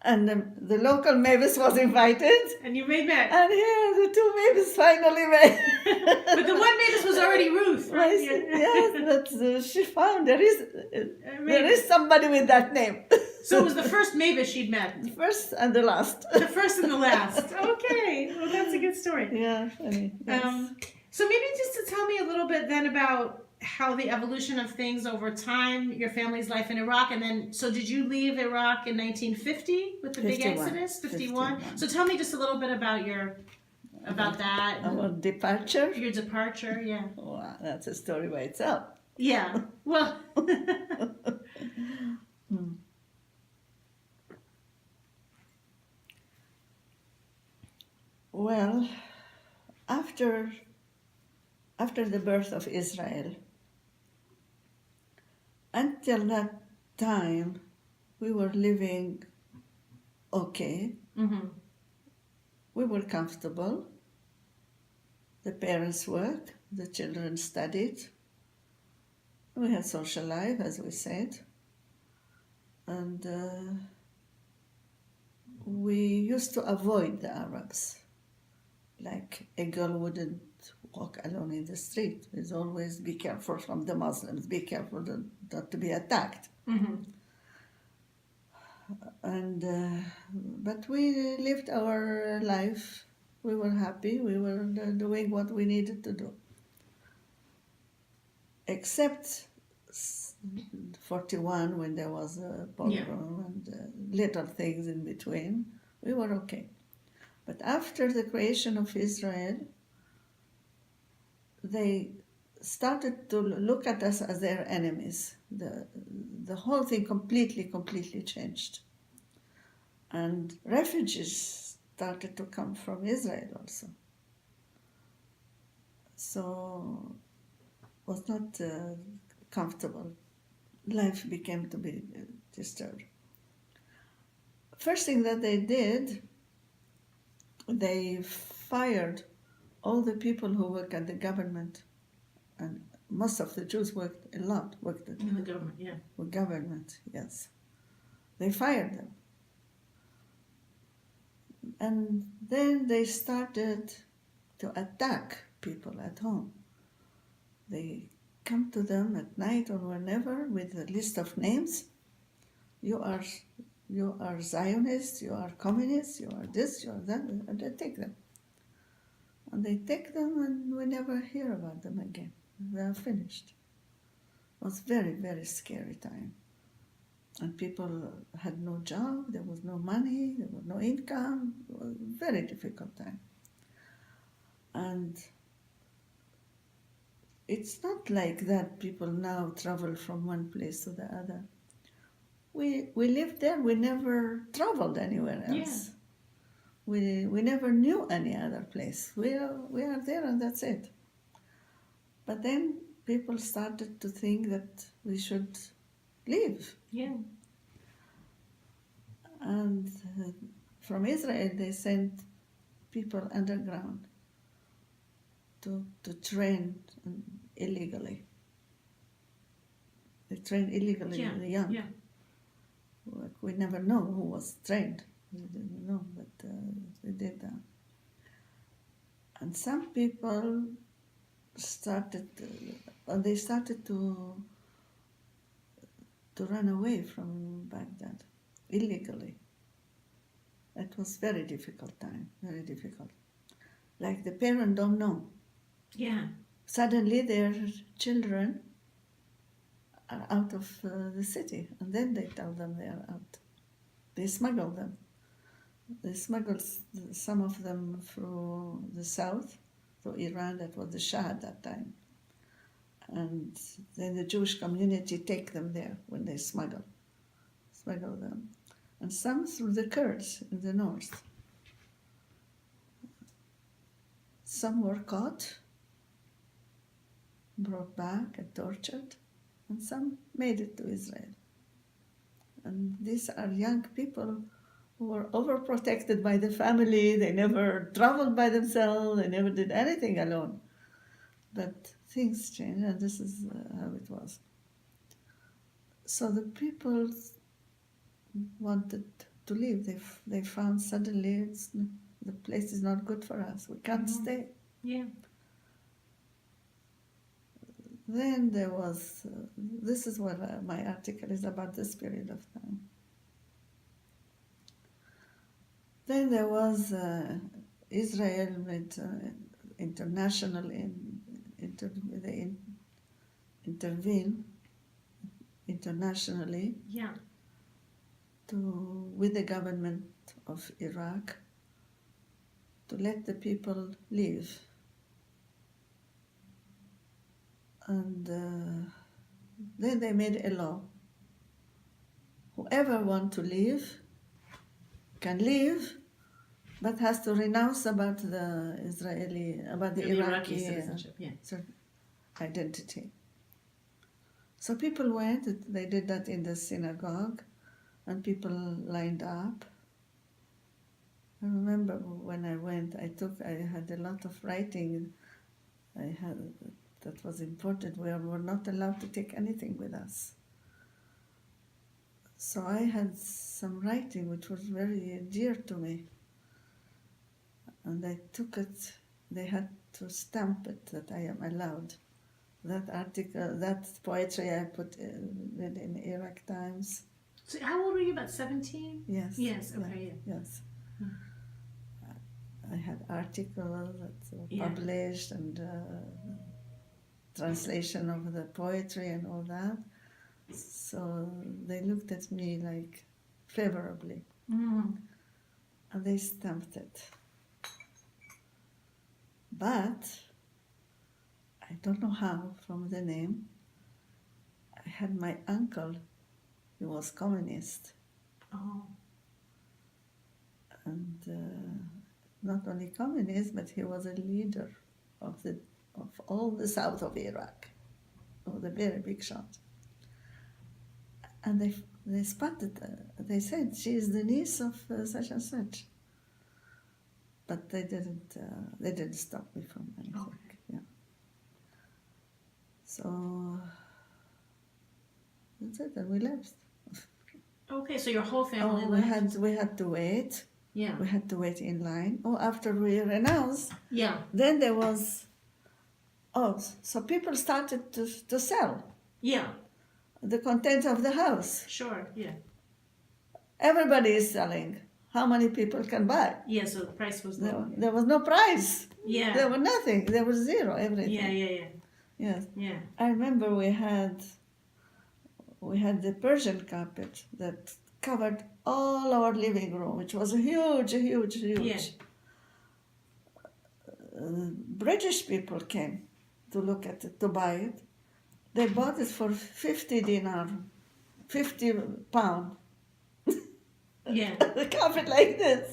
And the local Mavis was invited. And you made that. And here the 2 Mavis finally met. But the one Mavis was already Ruth, right? Yes, but she found there is somebody with that name. So it was the first Mavis she'd met. The first and the last. The first and the last. Okay, well that's a good story. Yeah, funny. Yes. So maybe just to tell me a little bit then about how the evolution of things over time, your family's life in Iraq, and then, so did you leave Iraq in 1950 with the big exodus? 51? So tell me just a little bit about that. Our departure? Your departure, yeah. Wow, that's a story by itself. Yeah, well. Well, after the birth of Israel, until that time, we were living okay. Mm-hmm. We were comfortable. The parents worked, the children studied. We had social life, as we said. And we used to avoid the Arabs. Like a girl wouldn't walk alone in the street. It's always be careful from the Muslims, be careful not to be attacked. Mm-hmm. And but we lived our life. We were happy. We were doing what we needed to do. Except 41, when there was a pogrom and little things in between, we were okay. But after the creation of Israel, they started to look at us as their enemies. The whole thing completely changed. And refugees started to come from Israel also. So it was not comfortable. Life became to be disturbed. First thing that they did, they fired all the people who work at the government, and most of the Jews worked in the government, yeah. With government, yes. They fired them. And then they started to attack people at home. They come to them at night or whenever with a list of names. You are Zionists, you are communists, you are this, you are that, and they take them. And they take them and we never hear about them again. They are finished. was very, very scary time. And people had no job, there was no money, there was no income. It was a very difficult time. And it's not like that people now travel from one place to the other. We lived there, we never traveled anywhere else. We never knew any other place. We are there and that's it. But then people started to think that we should leave. Yeah. And from Israel, they sent people underground to train illegally. They trained illegally the young. Yeah. We never know who was trained. We didn't know, but they did that. And some people started to run away from Baghdad illegally. It was very difficult time, very difficult. Like the parents don't know. Yeah. Suddenly their children are out of the city, and then they tell them they are out. They smuggle them. They smuggled some of them through the south, through Iran. That was the Shah at that time. And then the Jewish community take them there when they smuggle them. And some through the Kurds in the north. Some were caught, brought back and tortured, and some made it to Israel. And these are young people who were overprotected by the family. They never traveled by themselves. They never did anything alone. But things changed, and this is how it was. So the people wanted to leave. They found suddenly the place is not good for us. We can't stay. Yeah. Then there was, this is what my article is about, this period of time. Then there was Israel with international, they intervene internationally with the government of Iraq to let the people leave. And then they made a law. Whoever wants to leave can leave, but has to renounce about the Iraqi citizenship. identity. So people went, they did that in the synagogue, and people lined up. I remember when I went, I had a lot of writing. That was important. We were not allowed to take anything with us. So I had some writing which was very dear to me. And I took it, they had to stamp it that I am allowed. That article, that poetry I put in Iraq Times. So how old were you, about 17? Yes. Yes, okay, Yes. I had articles that were published and translation of the poetry and all that. So they looked at me like favorably. And they stamped it. But I don't know how, from the name, I had my uncle, he was communist. Oh. And not only communist, but he was a leader of all the south of Iraq, of the very big shot. And they spotted, they said, she is the niece of such and such. But they didn't stop me from anything. Okay. Yeah. So that's it, and we left. Okay, so your whole family left. We had to wait. Yeah. We had to wait in line. After we renounced. Yeah. Then there was. So people started to sell. Yeah. The contents of the house. Sure. Yeah. Everybody is selling. How many people can buy? Yeah. So the price was low. There was no price. Yeah. There was nothing. There was zero. Everything. Yeah. Yes. Yeah. I remember we had we had the Persian carpet that covered all our living room, which was huge. Yeah. British people came to look at it, to buy it. They bought it for 50 dinar, 50 pound. Yeah. The carpet like this.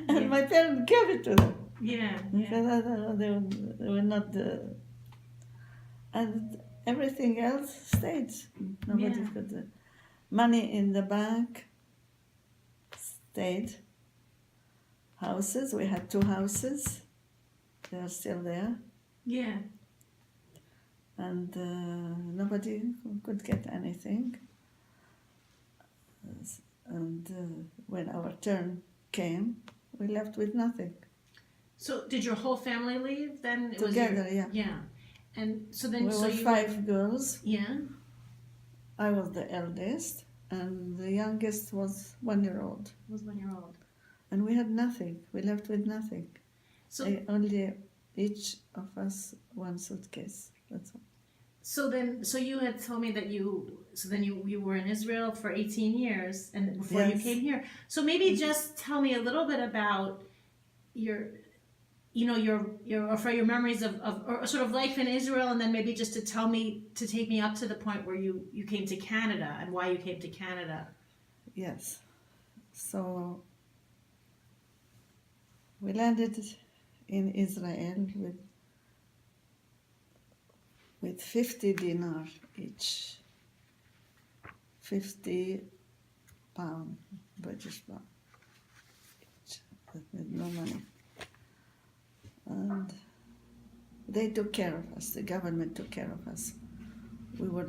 And Yeah. my parents gave it to them. Yeah. Because they were not... and everything else stayed. Nobody Yeah. could... money in the bank stayed. Houses, we had 2 houses. They are still there. Yeah. And nobody could get anything. And when our turn came, we left with nothing. So did your whole family leave then? It was Together, your, yeah. Yeah. And so then, We so were you 5 girls. Yeah. I was the eldest, and the youngest was 1-year-old. Was 1-year-old. And we had nothing. We left with nothing. So Only each of us 1 suitcase. That's all. so you had told me that you were in Israel for 18 years and before you Yes. came here. So maybe just tell me a little bit about your memories of or sort of life in Israel, and then maybe just to take me up to the point where you came to Canada and why you came to Canada. Yes. So we landed in Israel with 50 dinar each. 50 pound, British pound each. With no money. And they took care of us. The government took care of us. We were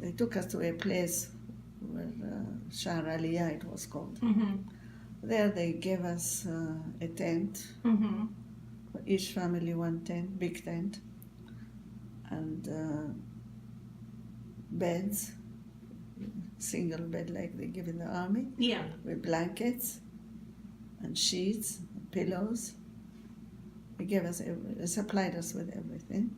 they took us to a place where Shar Aliyah it was called. Mm-hmm. There they gave us a tent. Mm-hmm. For each family 1 tent, big tent. And beds, single bed like they give in the army. Yeah. With blankets and sheets, pillows. They supplied us with everything.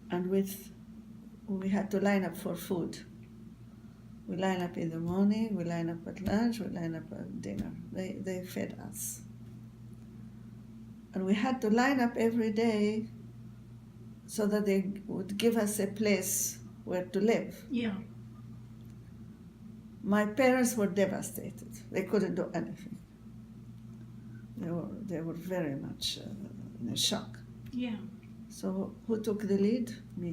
And we had to line up for food. We line up in the morning, we line up at lunch, we line up at dinner. They fed us. And we had to line up every day so that they would give us a place where to live. Yeah. My parents were devastated. They couldn't do anything. They were very much in a shock. Yeah. So who took the lead? Me.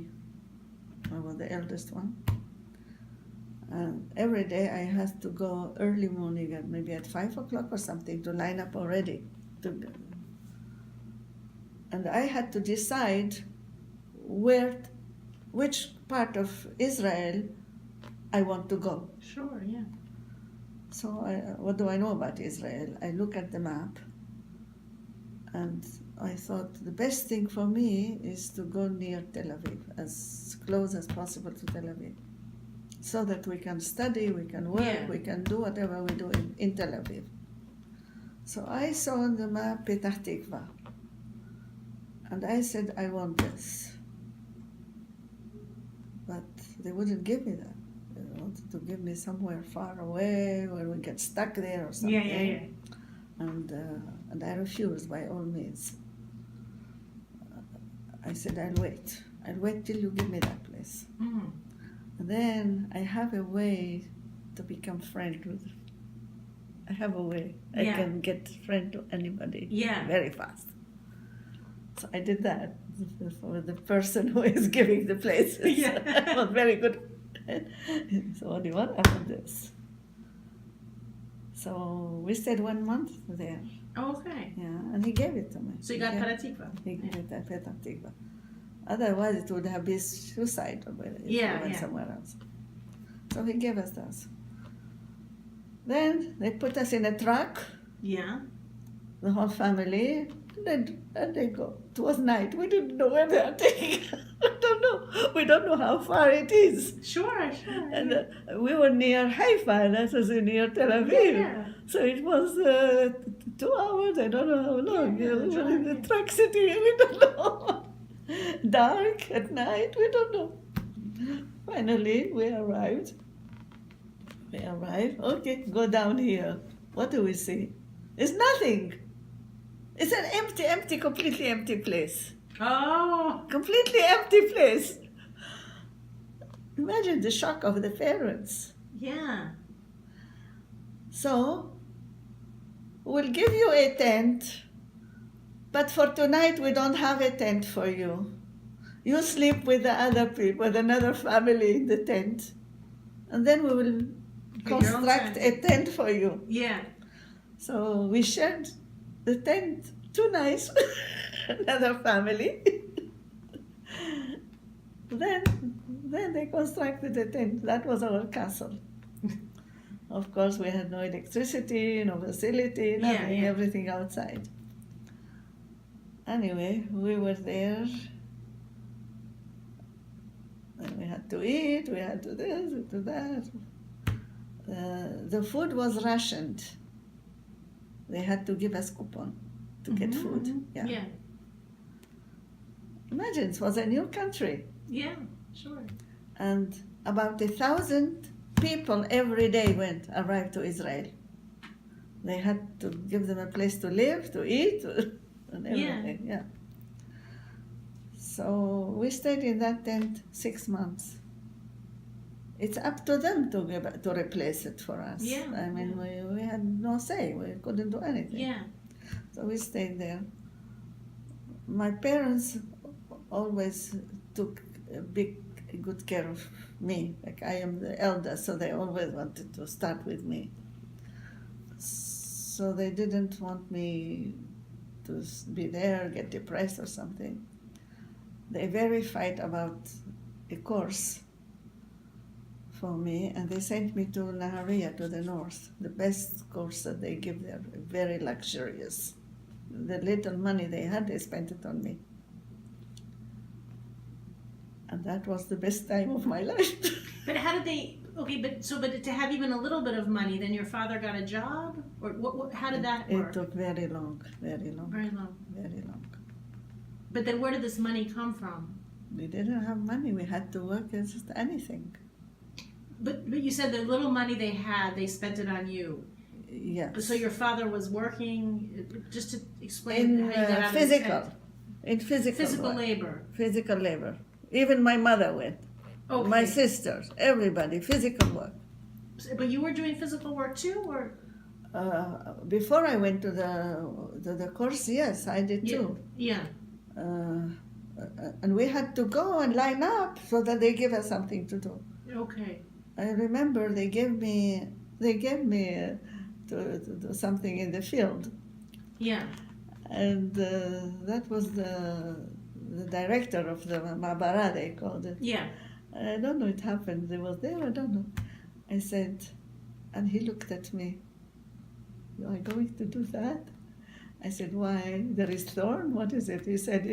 I was the eldest one. And every day I had to go early morning, maybe at 5 o'clock or something, to line up already. And I had to decide which part of Israel I want to go. Sure, yeah. So what do I know about Israel? I look at the map, and I thought the best thing for me is to go near Tel Aviv, as close as possible to Tel Aviv, so that we can study, we can work, Yeah. we can do whatever we do in Tel Aviv. So I saw on the map Petah Tikva, and I said, I want this. But they wouldn't give me that. They wanted to give me somewhere far away where we get stuck there or something. Yeah. And I refused by all means. I said, I'll wait till you give me that place. Mm-hmm. And then I have a way to become friend with. I have a way. I Yeah. can get friend to anybody. Yeah. Very fast. So I did that for the person who is giving the places. Yeah. I was very good. So what do you want after this? So we stayed 1 month there. Oh, okay. Yeah, and he gave it to me. So you got Petah Tikva. He gave it at Petah Tikva. Otherwise, it would have been suicide if Yeah, we went yeah. somewhere else. So he gave us that. Then they put us in a truck, Yeah. the whole family, and they go. It was night. We didn't know where they are taking us. We don't know how far it is. Sure. And we were near Haifa, and that was near Tel Aviv. Yeah. So it was 2 hours, I don't know how long. Yeah, We were drive, in the yeah. truck sitting, we don't know. Dark at night, we don't know. finally, we arrived. Okay, go down here. What do we see? It's nothing. It's an empty, completely empty place. Oh. Completely empty place. Imagine the shock of the parents. Yeah. So, we'll give you a tent, but for tonight we don't have a tent for you. You sleep with the other people, with another family in the tent. And then we will construct a tent for you. Yeah. So we shared the tent, 2 nights, another family. Then they constructed a tent. That was our castle. Of course, we had no electricity, no facility, nothing, everything outside. Anyway, we were there. And we had to eat, we had to this, to that. The food was rationed. They had to give us coupon to get food. Yeah. Imagine, it was a new country. Yeah, sure. And about 1,000 people every day arrived to Israel. They had to give them a place to live, to eat, and everything. Yeah. So we stayed in that tent 6 months. It's up to them to replace it for us. Yeah. I mean, we had no say. We couldn't do anything. Yeah. So we stayed there. My parents always took good care of me. Like, I am the eldest, so they always wanted to start with me. So they didn't want me to be there, get depressed or something. They verified about a course for me, and they sent me to Naharia, to the north, the best course that they give there, very luxurious. The little money they had, they spent it on me. And that was the best time of my life. But how did they, but to have even a little bit of money, then your father got a job? Or how did that work? It took very long. Very long. Very long. But then where did this money come from? We didn't have money. We had to work as just anything. But you said the little money they had, they spent it on you. Yes. So your father was working, just to explain how you got out of the tent. In physical work. Labor. Physical labor. Even my mother went. Okay. My sisters, everybody, physical work. But you were doing physical work too, or? Before I went to the course, yes, I did too. Yeah. And we had to go and line up so that they give us something to do. Okay. I remember they gave me to do something in the field. Yeah. And that was the director of the Mabara, they called it. Yeah. I don't know, it happened. They was there, I don't know. I said, and he looked at me, "You are going to do that?" I said, "Why? There is thorn? What is it?" He said,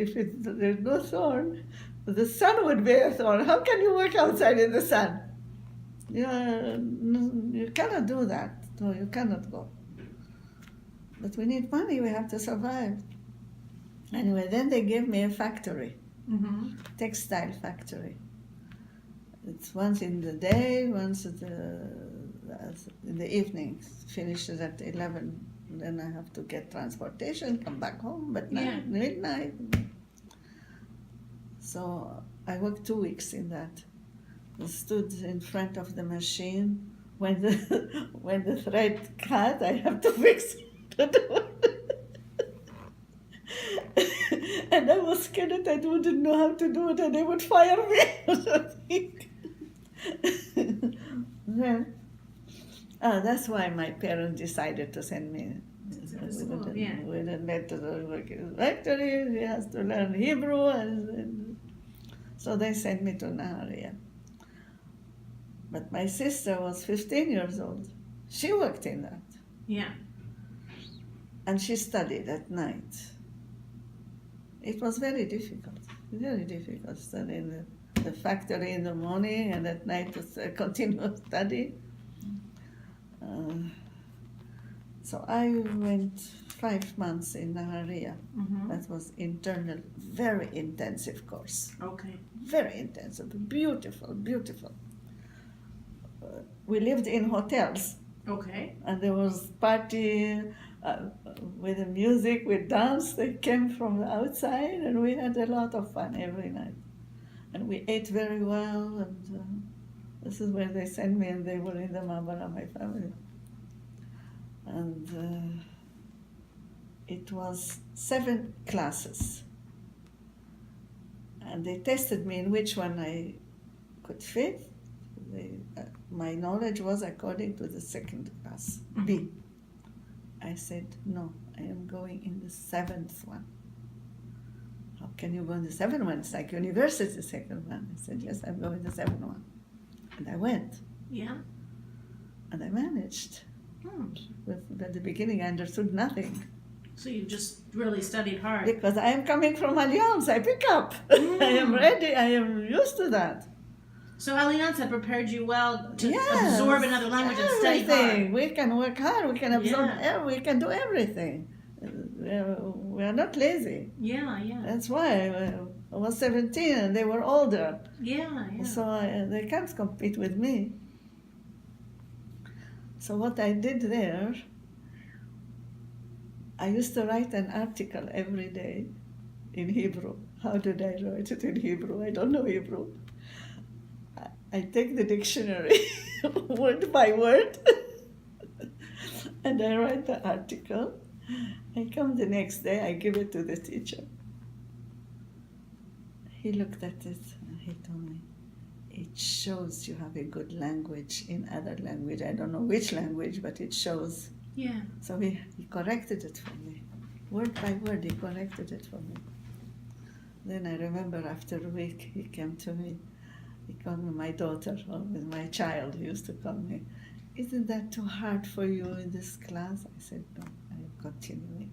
there's no thorn, the sun would be a thorn. How can you work outside in the sun? You cannot do that. No, you cannot go. But we need money, we have to survive. Anyway, then they gave me a factory, textile factory. It's once in the day, once in the evening. Finishes at 11. Then I have to get transportation, come back home, but midnight. So I worked 2 weeks in that. I stood in front of the machine. When the thread cut, I have to fix it. And I was scared that I wouldn't know how to do it and they would fire me or something. Then, that's why my parents decided to send me. We didn't let her work in the factory. She has to learn Hebrew. And so they sent me to Naharia. But my sister was 15 years old. She worked in that. Yeah. And she studied at night. It was very difficult studying the factory in the morning and at night was a continuous study. So I went 5 months in Naharia. That was internal, very intensive course. Okay. very intensive, beautiful, beautiful. We lived in hotels, Okay. and there was party with the music, with dance. They came from the outside, and we had a lot of fun every night. And we ate very well, and this is where they sent me, and they were in the Mabara, my family. And it was 7 classes. And they tested me in which one I could fit. My knowledge was according to the second class, B. I said, no, I am going in the 7th one. How can you go in the 7th one? It's like university, second one. I said, yes, I'm going the 7th one. And I went. Yeah. And I managed. But at the beginning, I understood nothing. So you just really studied hard. Because I am coming from Alliance, I pick up. I am ready, I am used to that. So Alliance had prepared you well to Yes, absorb another language and study everything. hard. We can work hard, we can absorb, Yeah. we can do everything. We are not lazy. Yeah, yeah. That's why I was 17 and they were older. Yeah, yeah. So they can't compete with me. So what I did there, I used to write an article every day in Hebrew. How did I write it in Hebrew? I don't know Hebrew. I take the dictionary word by word and I write the article. I come the next day, I give it to the teacher. He looked at it and he told me, it shows you have a good language in other language. I don't know which language, but it shows. Yeah. So he corrected it for me. Word by word, he corrected it for me. Then I remember after a week, he came to me. He called me my daughter, or with my child, he used to call me. Isn't that too hard for you in this class? I said, no, I am continuing.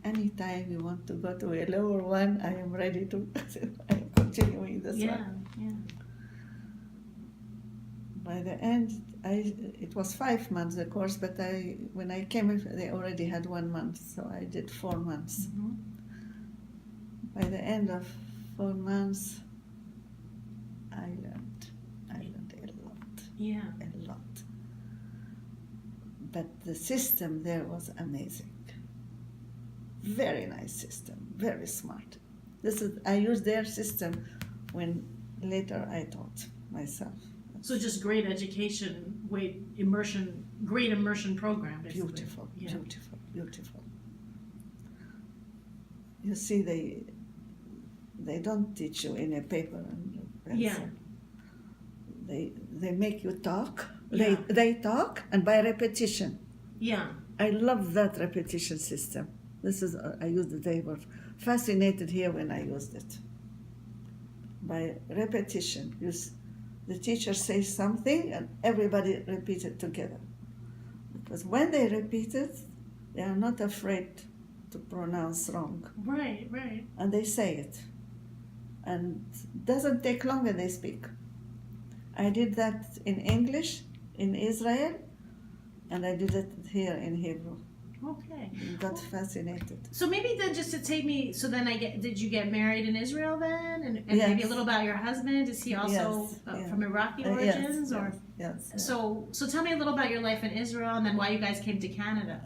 Anytime you want to go to a lower one, I am ready to, I am continuing this one. Yeah. By the end, it was 5 months, the course, but when I came, they already had 1 month, so I did 4 months. Mm-hmm. By the end of 4 months, I learned a lot. Yeah. A lot. But the system there was amazing. Very nice system, very smart. I used their system when later I taught myself. So just great education, great immersion program, basically. Beautiful, Yeah. beautiful, beautiful. You see, they don't teach you in a paper and pencil. Yeah. They make you talk. Yeah. They talk, and by repetition. Yeah. I love that repetition system. I used it. They were fascinated here when I used it. By repetition, the teacher says something and everybody repeats it together. Because when they repeat it, they are not afraid to pronounce wrong. Right, right. And they say it. And it doesn't take long and they speak. I did that in English, in Israel, and I did it here in Hebrew. Okay. I got fascinated. So maybe then just to take me, did you get married in Israel then? And Yes. maybe a little about your husband? Is he also Yes, yeah. from Iraqi origins? Yes, or yes. So tell me a little about your life in Israel and then why you guys came to Canada.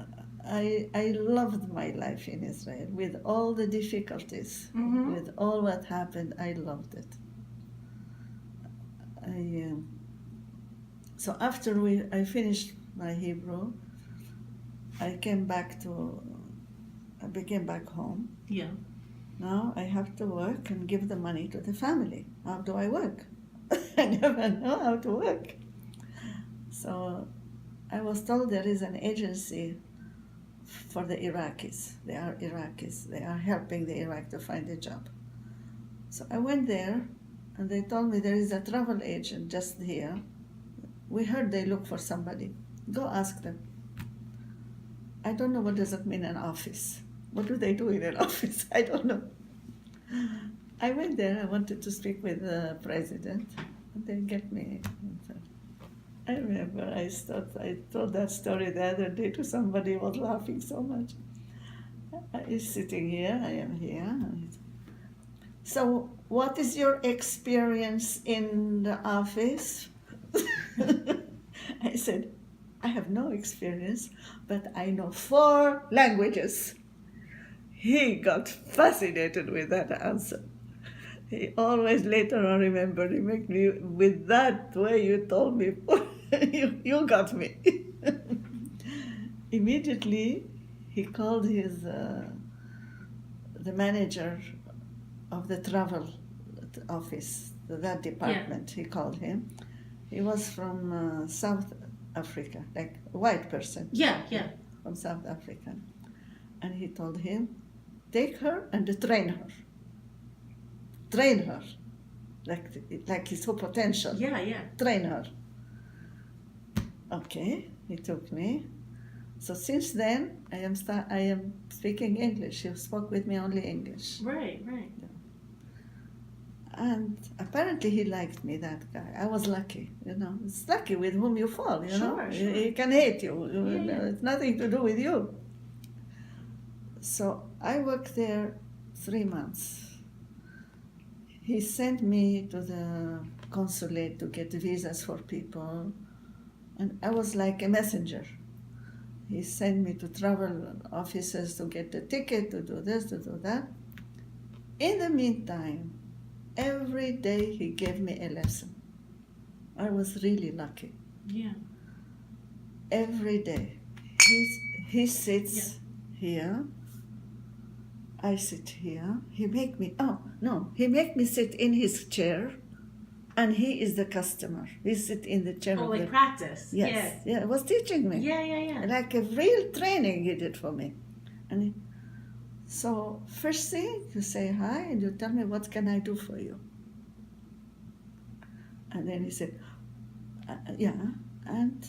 I loved my life in Israel with all the difficulties, Mhm. with all what happened. I loved it. So after I finished my Hebrew, I became back home. Yeah. Now I have to work and give the money to the family. How do I work? I never know how to work. So I was told there is an agency for the Iraqis. They are Iraqis. They are helping the Iraq to find a job. So I went there and they told me there is a travel agent just here. We heard they look for somebody. Go ask them. I don't know what does it mean, an office. What do they do in an office? I don't know. I went there, I wanted to speak with the president, and they get me. I remember I told that story the other day to somebody who was laughing so much. He's sitting here, I am here. So, what is your experience in the office? I said, I have no experience, but I know 4 languages. He got fascinated with that answer. He always later on remembered, he made me, with that way you told me, you got me. Immediately, he called the manager of the travel office, that department, he called him. He was from South Africa, like a white person. Yeah. From South Africa. And he told him, take her and train her. Train her. Like his full potential. Yeah. Train her. Okay, he took me. So since then, I am speaking English. He spoke with me only English. Right. And apparently he liked me, that guy. I was lucky, It's lucky with whom you fall, Sure. He can hate you. Yeah. It's nothing to do with you. So I worked there 3 months. He sent me to the consulate to get visas for people. And I was like a messenger. He sent me to travel offices to get the ticket, to do this, to do that. In the meantime, every day he gave me a lesson. I was really lucky. Yeah. Every day. He sits here. I sit here. He make me sit in his chair, and he is the customer. He sit in the chair. Oh, like practice. Yes. Yeah, he was teaching me. Yeah. Like a real training he did for me. So first thing, you say hi and you tell me, what can I do for you? And then he said, yeah. And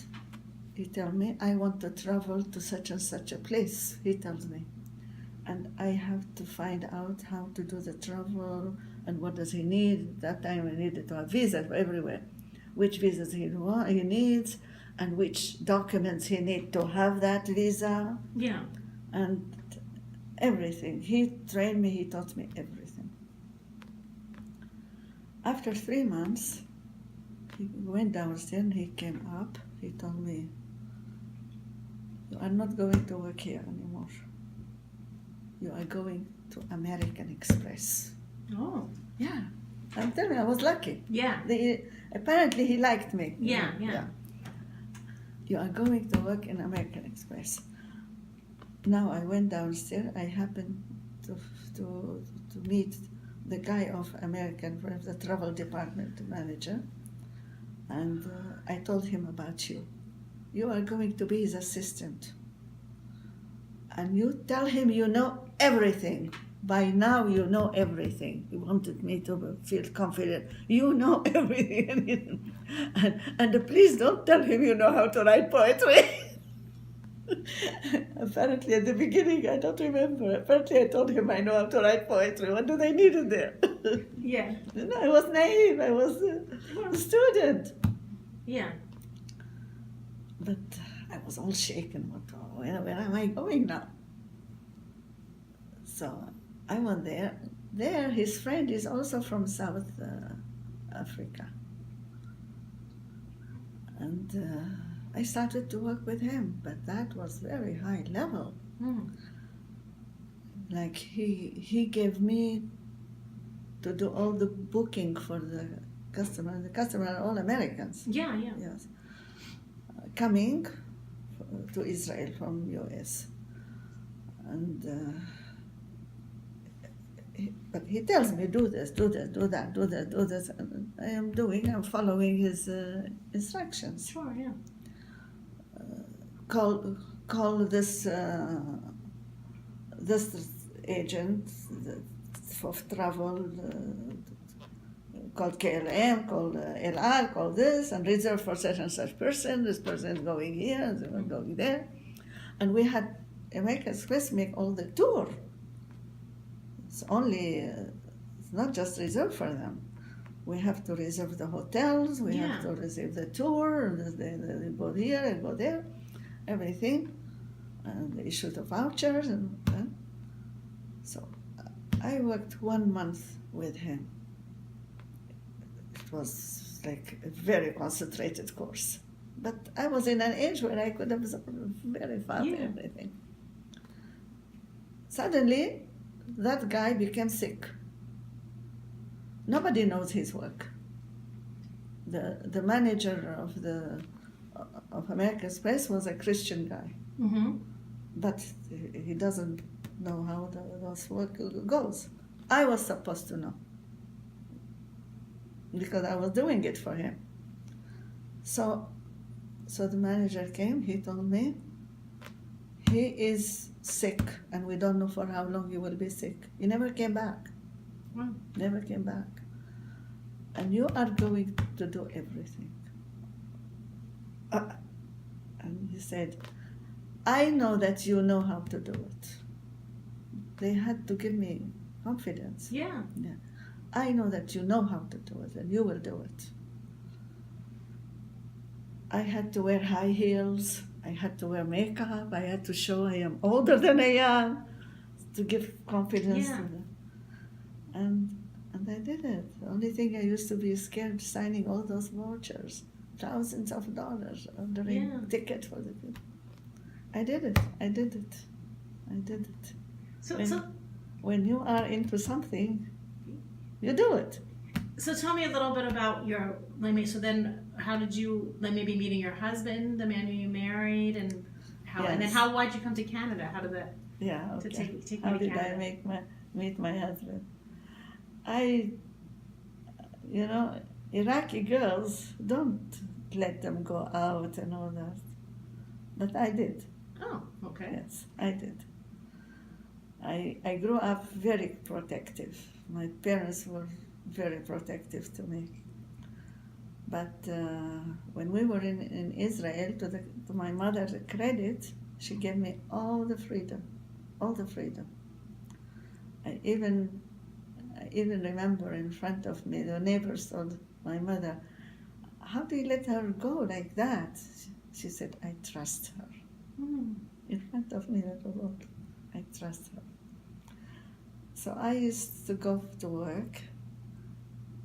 he tell me, I want to travel to such and such a place, he tells me. And I have to find out how to do the travel and what does he need. That time I needed to have visas everywhere. Which visas he needs and which documents he need to have that visa. Yeah. And everything. He trained me, he taught me everything. After 3 months, he went downstairs and he came up. He told me, you are not going to work here anymore. You are going to American Express. Oh. Yeah. I'm telling you, I was lucky. Yeah. Apparently he liked me. Yeah. You are going to work in American Express. Now I went downstairs. I happened to meet the guy of American, the travel department manager, and I told him about you. You are going to be his assistant. And you tell him you know everything. By now you know everything. He wanted me to feel confident. You know everything. and please don't tell him you know how to write poetry. Apparently at the beginning, I don't remember. Apparently I told him I know how to write poetry. What do they need it there? Yeah. No, I was naive. I was a student. Yeah. But I was all shaken. Where am I going now? So I went there. There, his friend is also from South Africa. And I started to work with him, but that was very high level. Mm. Like he gave me to do all the booking for the customer. The customer are all Americans. Yeah. Yes. Coming to Israel from US. And but he tells me, do this, do that. And I'm following his instructions. Sure, yeah. Call this agent of travel, called KLM, called LR, call this, and reserve for such and such person. This person is going here, and they were going there. And we had American Express make all the tour. It's not just reserved for them. We have to reserve the hotels, we have to reserve the tour, they go here and go there, everything. And they issue the vouchers. So I worked 1 month with him. It was like a very concentrated course. But I was in an age where I could absorb very fast everything. Suddenly, that guy became sick. Nobody knows his work. The manager of American Express was a Christian guy, but he doesn't know how those work goes. I was supposed to know because I was doing it for him. So the manager came. He told me he is sick, and we don't know for how long he will be sick. He never came back. Never came back. And you are going to do everything. And he said, I know that you know how to do it. They had to give me confidence. Yeah. I know that you know how to do it, and you will do it. I had to wear high heels. I had to wear makeup. I had to show I am older than I am to give confidence to them. And I did it. The only thing I used to be scared signing all those vouchers, thousands of dollars, ordering ticket for the people. I did it. So when you are into something, you do it. So tell me a little bit about so then how did you, maybe meeting your husband, the man who you married, and and then why'd you come to Canada? How did that, to take me to Canada? How did I meet my husband? Iraqi girls, don't let them go out and all that. But I did. Oh, okay. Yes, I did. I grew up very protective. My parents were very protective to me. But when we were in Israel, to my mother's credit, she gave me all the freedom. I even remember in front of me, the neighbors told my mother, how do you let her go like that? She said, I trust her. In front of me, I trust her. So I used to go to work,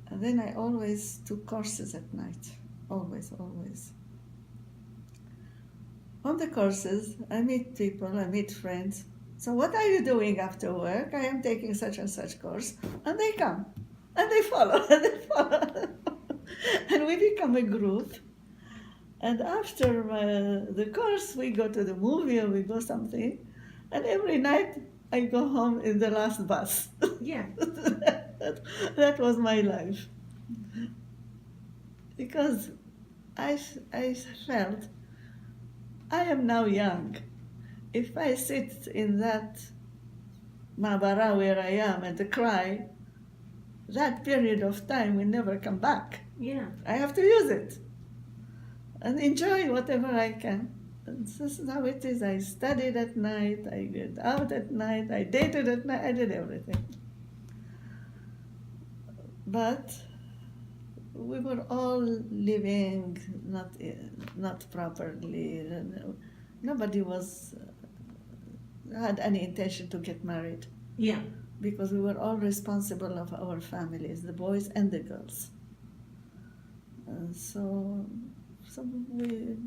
and then I always took courses at night. Always. On the courses, I meet people, I meet friends. So what are you doing after work? I am taking such and such course. And they come, and they follow, and we become a group. And after the course, we go to the movie or we go something. And every night, I go home in the last bus. Yeah. That was my life. Because I felt I am now young. If I sit in that ma'abara where I am and cry, that period of time will never come back. Yeah. I have to use it and enjoy whatever I can. And this is how it is. I studied at night, I went out at night, I dated at night, I did everything. But we were all living not properly. Nobody had any intention to get married. Yeah. Because we were all responsible of our families, the boys and the girls. So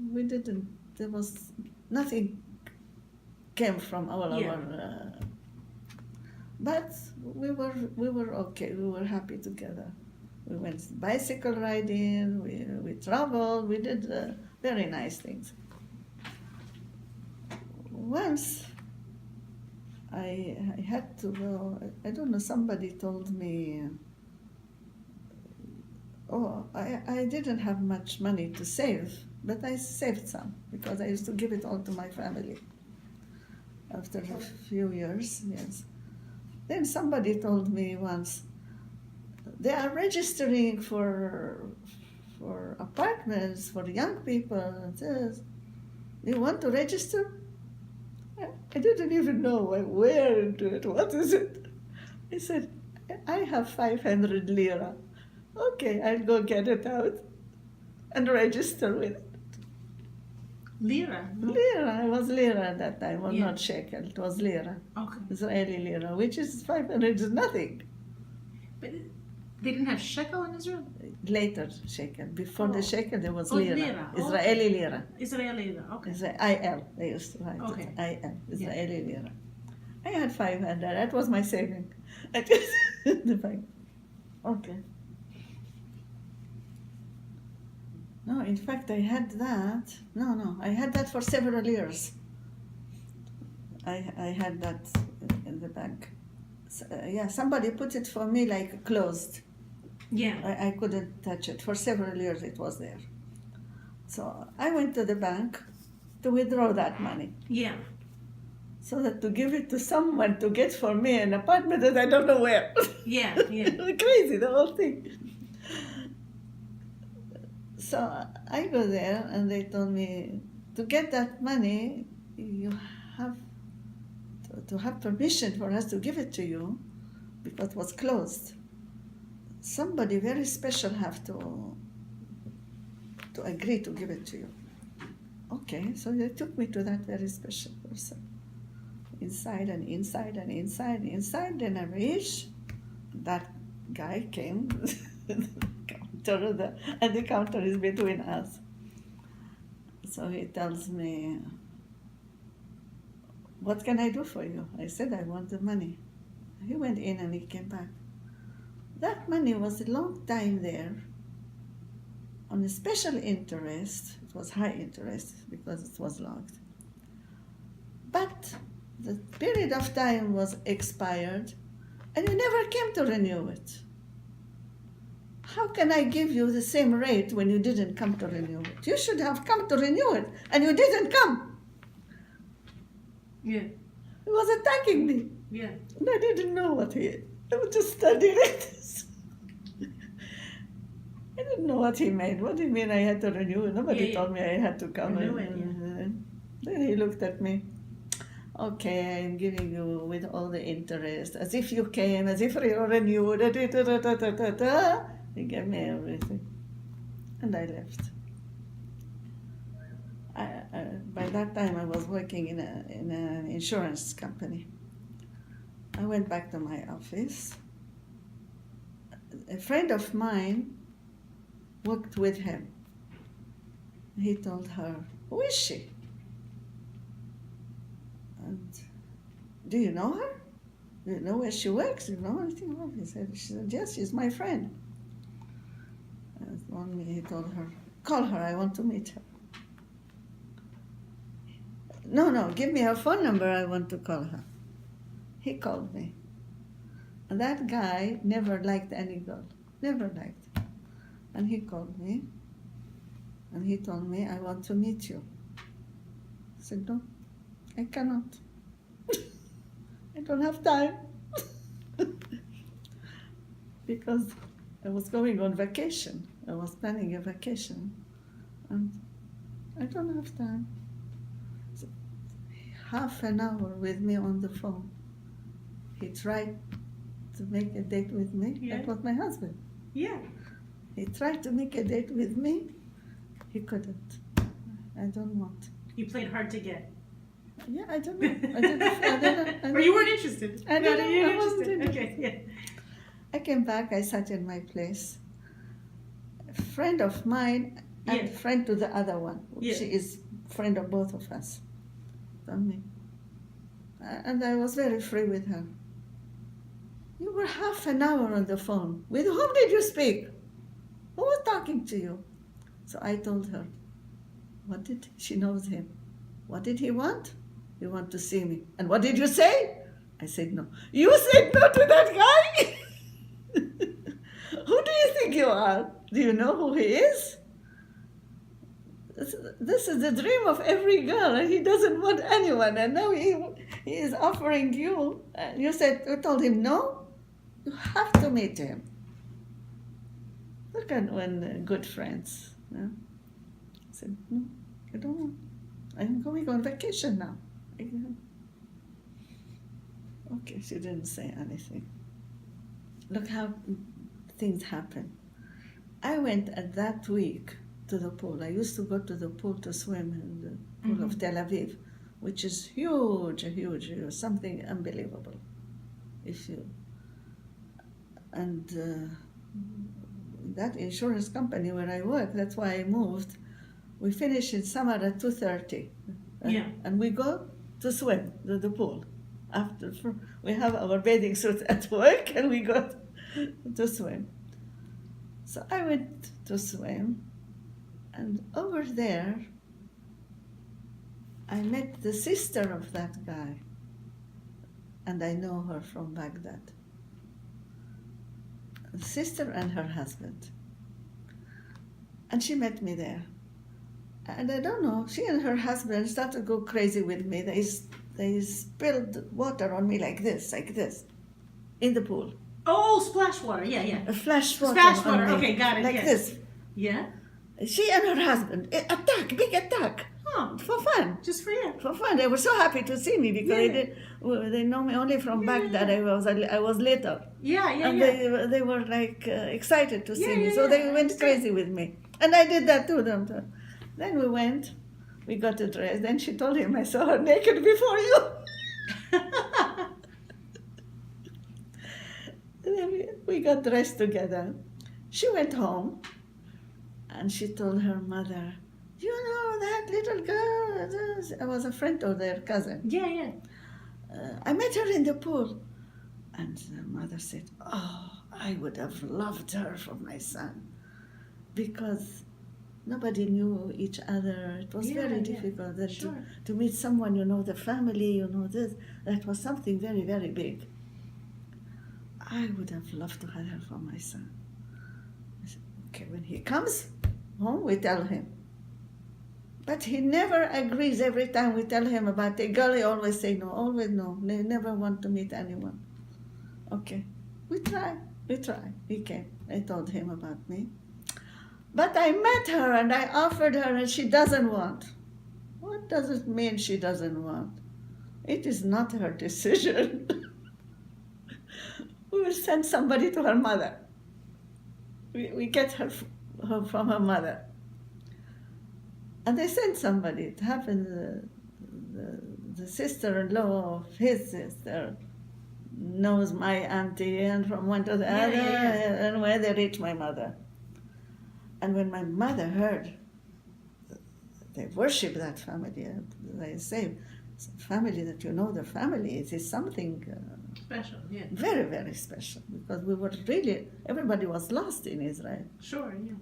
we didn't. There was nothing came from our. But we were okay. We were happy together. We went bicycle riding. We traveled. We did very nice things. Once I had to go. I don't know. Somebody told me. I didn't have much money to save, but I saved some because I used to give it all to my family. After a few years, yes. Then somebody told me once, they are registering for apartments for young people. You want to register? I didn't even know where to do it. What is it? I said, I have 500 lira. Okay, I'll go get it out and register with it. Lira? Lira. It was lira at that time, or not shekel. It was lira. Okay. Israeli lira, which is 500 is nothing. But they didn't have shekel in Israel? Later shekel. Before the Oh. shekel, there was Oh, lira. lira. Oh. Israeli lira. Israeli lira, okay. IL, they used to write Okay. it. IL, Israeli lira. I had 500. That was my saving. I just the bank. Okay. No, in fact, I had that. No, I had that for several years. I had that in the bank. Yeah, somebody put it for me like closed. Yeah. I couldn't touch it. For several years it was there. So I went to the bank to withdraw that money. Yeah. So that to give it to someone to get for me an apartment that I don't know where. Yeah. Crazy, the whole thing. So I go there and they told me to get that money, you have to have permission for us to give it to you because it was closed. Somebody very special have to agree to give it to you. Okay, so they took me to that very special person. Inside and inside and inside and inside. Then I reached. That guy came. And the counter is between us. So he tells me, what can I do for you? I said, I want the money. He went in and he came back. That money was a long time there on a special interest. It was high interest because it was locked. But the period of time was expired and you never came to renew it. How can I give you the same rate when you didn't come to renew it? You should have come to renew it, and you didn't come. Yeah. He was attacking me. Yeah. And I didn't know I was just studying it. I didn't know what he meant. What do you mean I had to renew it? Nobody told me I had to come. Renew it, Then he looked at me. Okay, I'm giving you with all the interest, as if you came, as if you renewed. He gave me everything. And I left. By that time, I was working in an insurance company. I went back to my office. A friend of mine worked with him. He told her, who is she? And do you know her? Do you know where she works? Do you know anything about her? She said, yes, she's my friend. And he told her, call her, I want to meet her. No, give me her phone number, I want to call her. He called me. And that guy never liked any girl, never liked. And he called me, and he told me, I want to meet you. I said, no, I cannot. I don't have time. Because I was going on vacation. I was planning a vacation. And I don't have time. So, half an hour with me on the phone. He tried to make a date with me. Yeah. That was my husband. Yeah. He tried to make a date with me. He couldn't. I don't want. You played hard to get. Yeah, I don't know. Or you weren't interested. I don't know. You I weren't wasn't interested. interested. Okay, yeah. I came back, I sat in my place. A friend of mine and Yeah. friend to the other one. Yeah. She is friend of both of us. Told me. And I was very free with her. You were half an hour on the phone. With whom did you speak? Who was talking to you? So I told her, she knows him. What did he want? He wanted to see me. And what did you say? I said no. You said no to that guy? Who do you think you are? Do you know who he is? This is the dream of every girl, and he doesn't want anyone. And now he is offering you. And you told him no? You have to meet him. Look at when good friends. Yeah? I said, no, I don't want. I'm going on vacation now. Okay, she didn't say anything. Look how things happen. I went at that week to the pool. I used to go to the pool to swim in the pool of Tel Aviv, which is huge, something unbelievable. And that insurance company where I work, that's why I moved, we finish in summer at 2:30. Yeah. And we go to swim, the pool. We have our bathing suit at work and we go to swim. So I went to swim, and over there I met the sister of that guy, and I know her from Baghdad. The sister and her husband. And she met me there. And I don't know, she and her husband started to go crazy with me. They spilled water on me like this, in the pool. Oh, splash water. Yeah, yeah. A flash water. Splash on water. me, Okay, got it. like yeah. this. Yeah. She and her husband, big attack. Oh, For fun. just for you. For fun. They were so happy to see me because they know me only from Baghdad. I was little. Yeah, yeah, And yeah. they were like excited to see Yeah, me. yeah, So yeah, they I went understand. crazy with me. And I did that to them too. Then we got a dress. Then she told him, I saw her naked before you. Then we got dressed together. She went home and she told her mother, you know that little girl? I was a friend of their cousin. Yeah, yeah. I met her in the pool. And the mother said, oh, I would have loved her for my son. Because nobody knew each other. It was very difficult that Sure. to meet someone, you know, the family, you know, this. That was something very, very big. I would have loved to have her for my son. I said, okay, when he comes home, we tell him. But he never agrees. Every time we tell him about a girl, he always say no, always no. They never want to meet anyone. Okay, we try. He came. I told him about me. But I met her and I offered her and she doesn't want. What does it mean she doesn't want? It is not her decision. We will send somebody to her mother. We get her from her mother. And they sent somebody. It happened, the sister-in-law of his sister knows my auntie, and from one to the other, and where they reached my mother. And when my mother heard, they worship that family. They say, family that you know the family, it is something Special, yeah. very, very special. Because we were really, everybody was lost in Israel. Sure, yeah.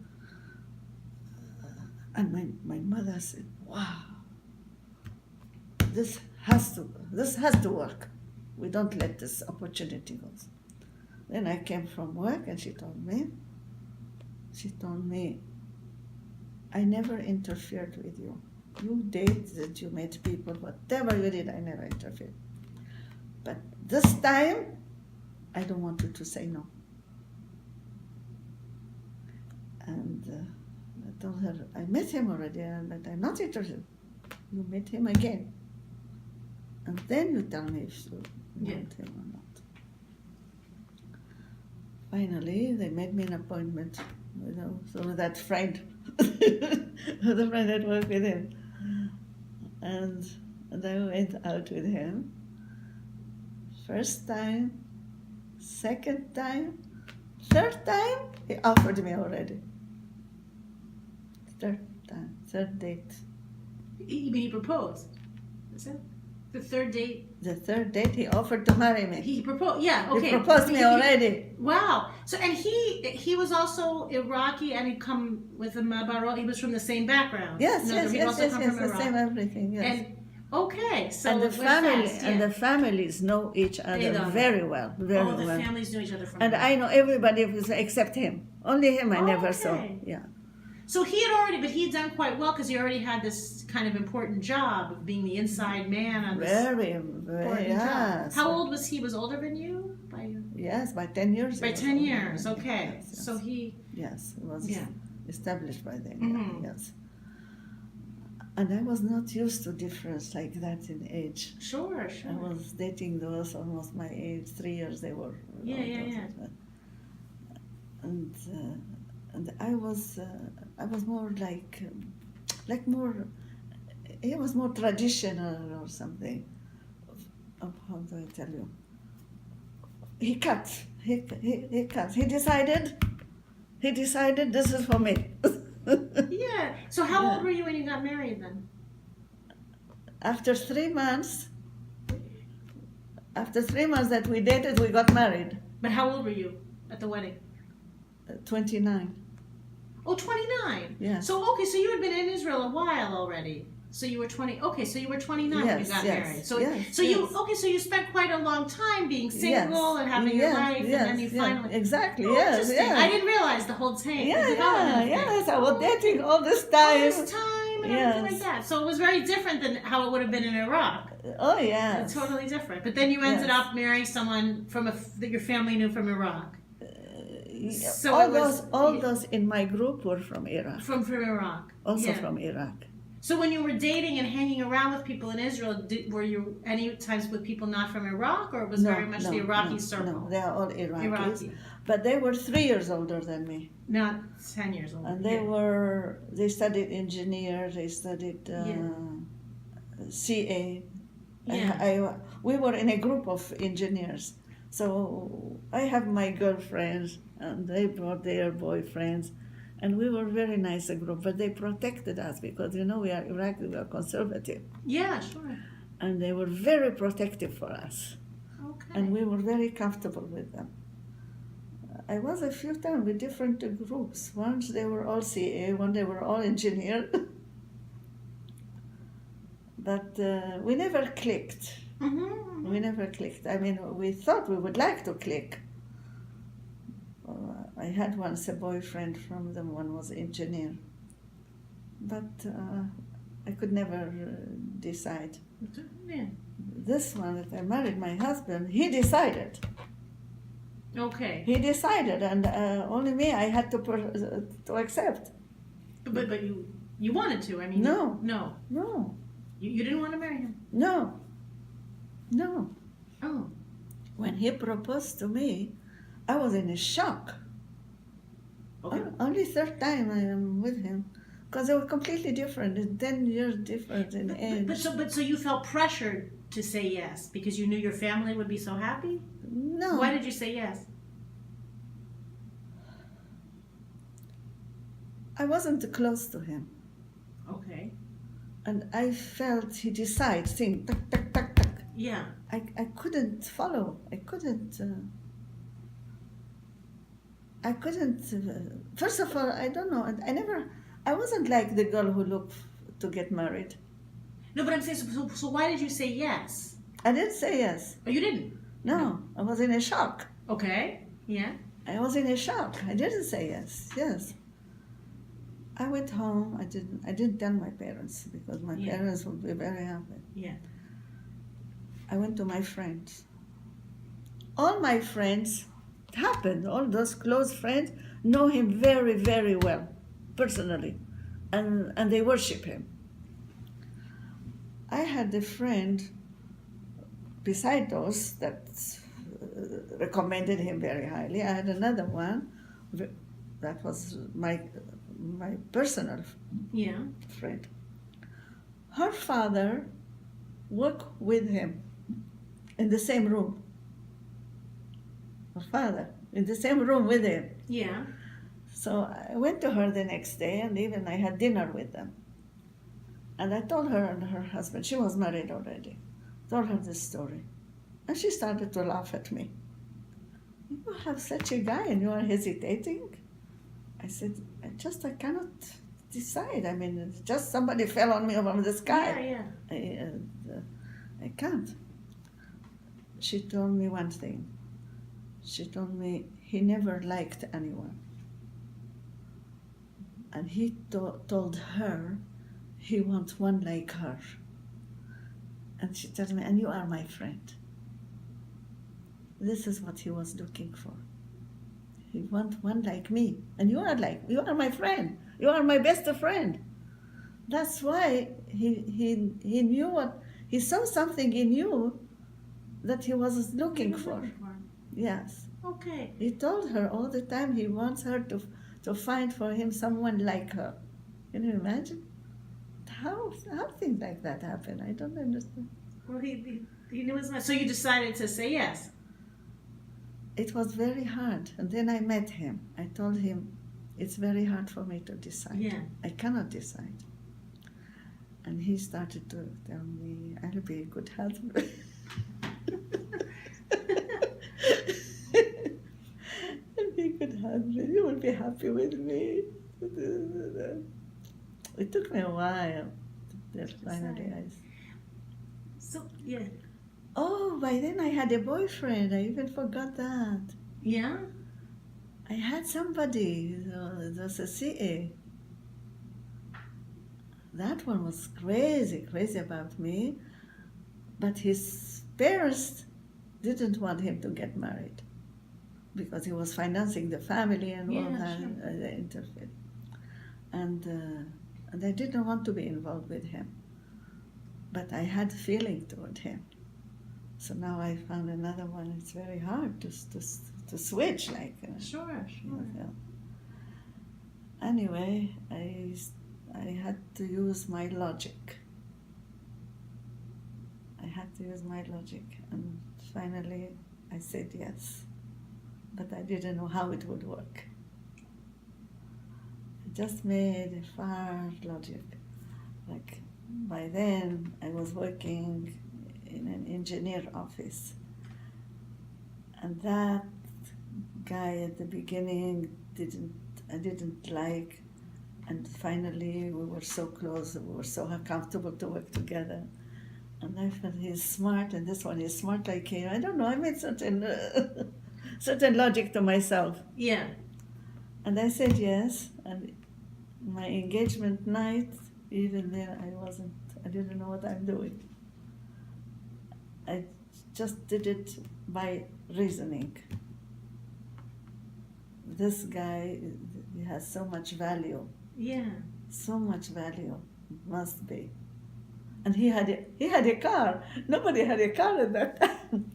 And my mother said, wow, this has to work. We don't let this opportunity go. Then I came from work and she told me, I never interfered with you. You dated, you met people, whatever you did, I never interfered. But this time, I don't want you to say no. And I told her, I met him already, but I'm not interested. You met him again. And then you tell me if you want him or not. Finally, they made me an appointment with that friend, the friend that worked with him. And I went out with him. First time, second time, third time, he offered me already. Third date. He proposed. Is it? The third date? The third date, he offered to marry me. He proposed, yeah, okay. He proposed me already. Wow. So, and he was also Iraqi and he'd come with a Mabarot. He was from the same background. Yes, From the Iraq. same everything, yes. And, okay, so And the it went family fast, and the families know each other know. very well, very the well. families knew each other from And Iraq. I know everybody except him. Only him I never saw. Okay. Yeah. So he had done quite well because he already had this kind of important job of being the inside man on this Very, important job. yes. How old was he? Was older than you? Yes, by 10 years. By he was 10 older. years, okay. Yes, So he... Yes, it was Yeah. established by then, Mhm. yes. And I was not used to difference like that in age. Sure. I was dating those almost my age, 3 years they were. Yeah. And I was more like more. He was more traditional or something. How do I tell you? He he can't. He decided this is for me. Yeah. So how old were you when you got married then? After 3 months, that we dated, we got married. But how old were you at the wedding? 29. Oh, 29. Yeah. So, okay, so you had been in Israel a while already. So you were 20. Okay, so you were 29 when you got married. So, so you spent quite a long time being single and having your life, and then you finally. Exactly. Oh, Yes. interesting. I didn't realize the whole thing. Yes. I was dating all this time. And everything like that. So it was very different than how it would have been in Iraq. Oh yeah. It's totally different. But then you ended up marrying someone from that your family knew from Iraq. So all those in my group were from Iraq. From Iraq. Also from Iraq. So when you were dating and hanging around with people in Israel, were you any times with people not from Iraq, or it was very much the Iraqi circle? No, they are all Iraqis. But they were 3 years older than me. Not 10 years older. And they studied engineer, they studied CA. We were in a group of engineers. So I have my girlfriends, and they brought their boyfriends. And we were a very nice group, but they protected us because, we are Iraqi, we are conservative. Yeah, sure. And they were very protective for us. Okay. And we were very comfortable with them. I was a few times with different groups. Once they were all CA, one they were all engineer. But we never clicked. Mm-hmm. We never clicked. I mean, we thought we would like to click. I had once a boyfriend from them, one was engineer. But I could never decide. Yeah. This one that I married, my husband, he decided. Okay. He decided, and only me, I had to accept. But you wanted to, I mean. No. No. You didn't want to marry him? No. Oh. When he proposed to me, I was in a shock. Okay. Only third time I am with him, because they were completely different, 10 years different in age. But so you felt pressured to say yes because you knew your family would be so happy? No. Why did you say yes? I wasn't close to him. Okay. And I felt he decided, think, tuck, tuck, tuck, tuck. Yeah. I couldn't follow. I couldn't. First of all, I don't know. I wasn't like the girl who looked to get married. No, but I'm saying, so why did you say yes? I didn't say yes. Oh, you didn't? No, I was in a shock. Okay, yeah. I was in a shock. I didn't say yes. I went home. I didn't tell my parents because my parents would be very happy. Yeah. I went to my friends. All my friends, it happened, all those close friends know him very, very well, personally, and they worship him. I had a friend beside those that recommended him very highly. I had another one that was my personal friend. Her father worked with him in the same room. Her father in the same room with him. Yeah. So I went to her the next day, and even I had dinner with them. And I told her and her husband, she was married already, told her this story. And she started to laugh at me. You have such a guy and you are hesitating? I said, I cannot decide. I mean, just somebody fell on me from the sky. Yeah. I can't. She told me one thing. She told me he never liked anyone. And he told her he wants one like her. And she told me, and you are my friend. This is what he was looking for. He wants one like me. And you are my friend. You are my best friend. That's why he knew he saw something in you that he was looking for. Yes. Okay. He told her all the time he wants her to find for him someone like her. Can you imagine? How things like that happen? I don't understand. Well, he knew his mind. So you decided to say yes. it was very hard. And then I met him. I told him, it's very hard for me to decide. Yeah. I cannot decide. And he started to tell me, I'll be a good husband. I'll be a good husband. You will be happy with me. It took me a while. Finally, So, yeah. oh, by then I had a boyfriend. I even forgot that. Yeah? I had somebody. It was a CA. That one was crazy about me. But his parents didn't want him to get married because he was financing the family and all Yeah, that. sure. They interfered. And I didn't want to be involved with him. But I had feeling toward him. So now I found another one. It's very hard to switch, like. Sure. Yeah. Anyway, I had to use my logic. And finally I said yes. But I didn't know how it would work. I just made a far logic. Like, by then I was working in an engineer office. And that guy at the beginning I didn't like. And finally we were so close, we were so comfortable to work together. And I felt he's smart, and this one is smart like him. I don't know, I made certain logic to myself. Yeah. And I said yes, and my engagement night, even then I didn't know what I'm doing. I just did it by reasoning. This guy, he has so much value. Yeah. So much value, must be. And he had a car. Nobody had a car at that time.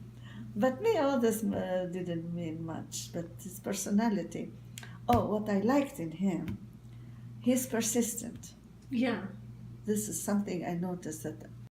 But me, all this didn't mean much. But his personality. Oh, what I liked in him, he's persistent. Yeah. This is something I noticed, that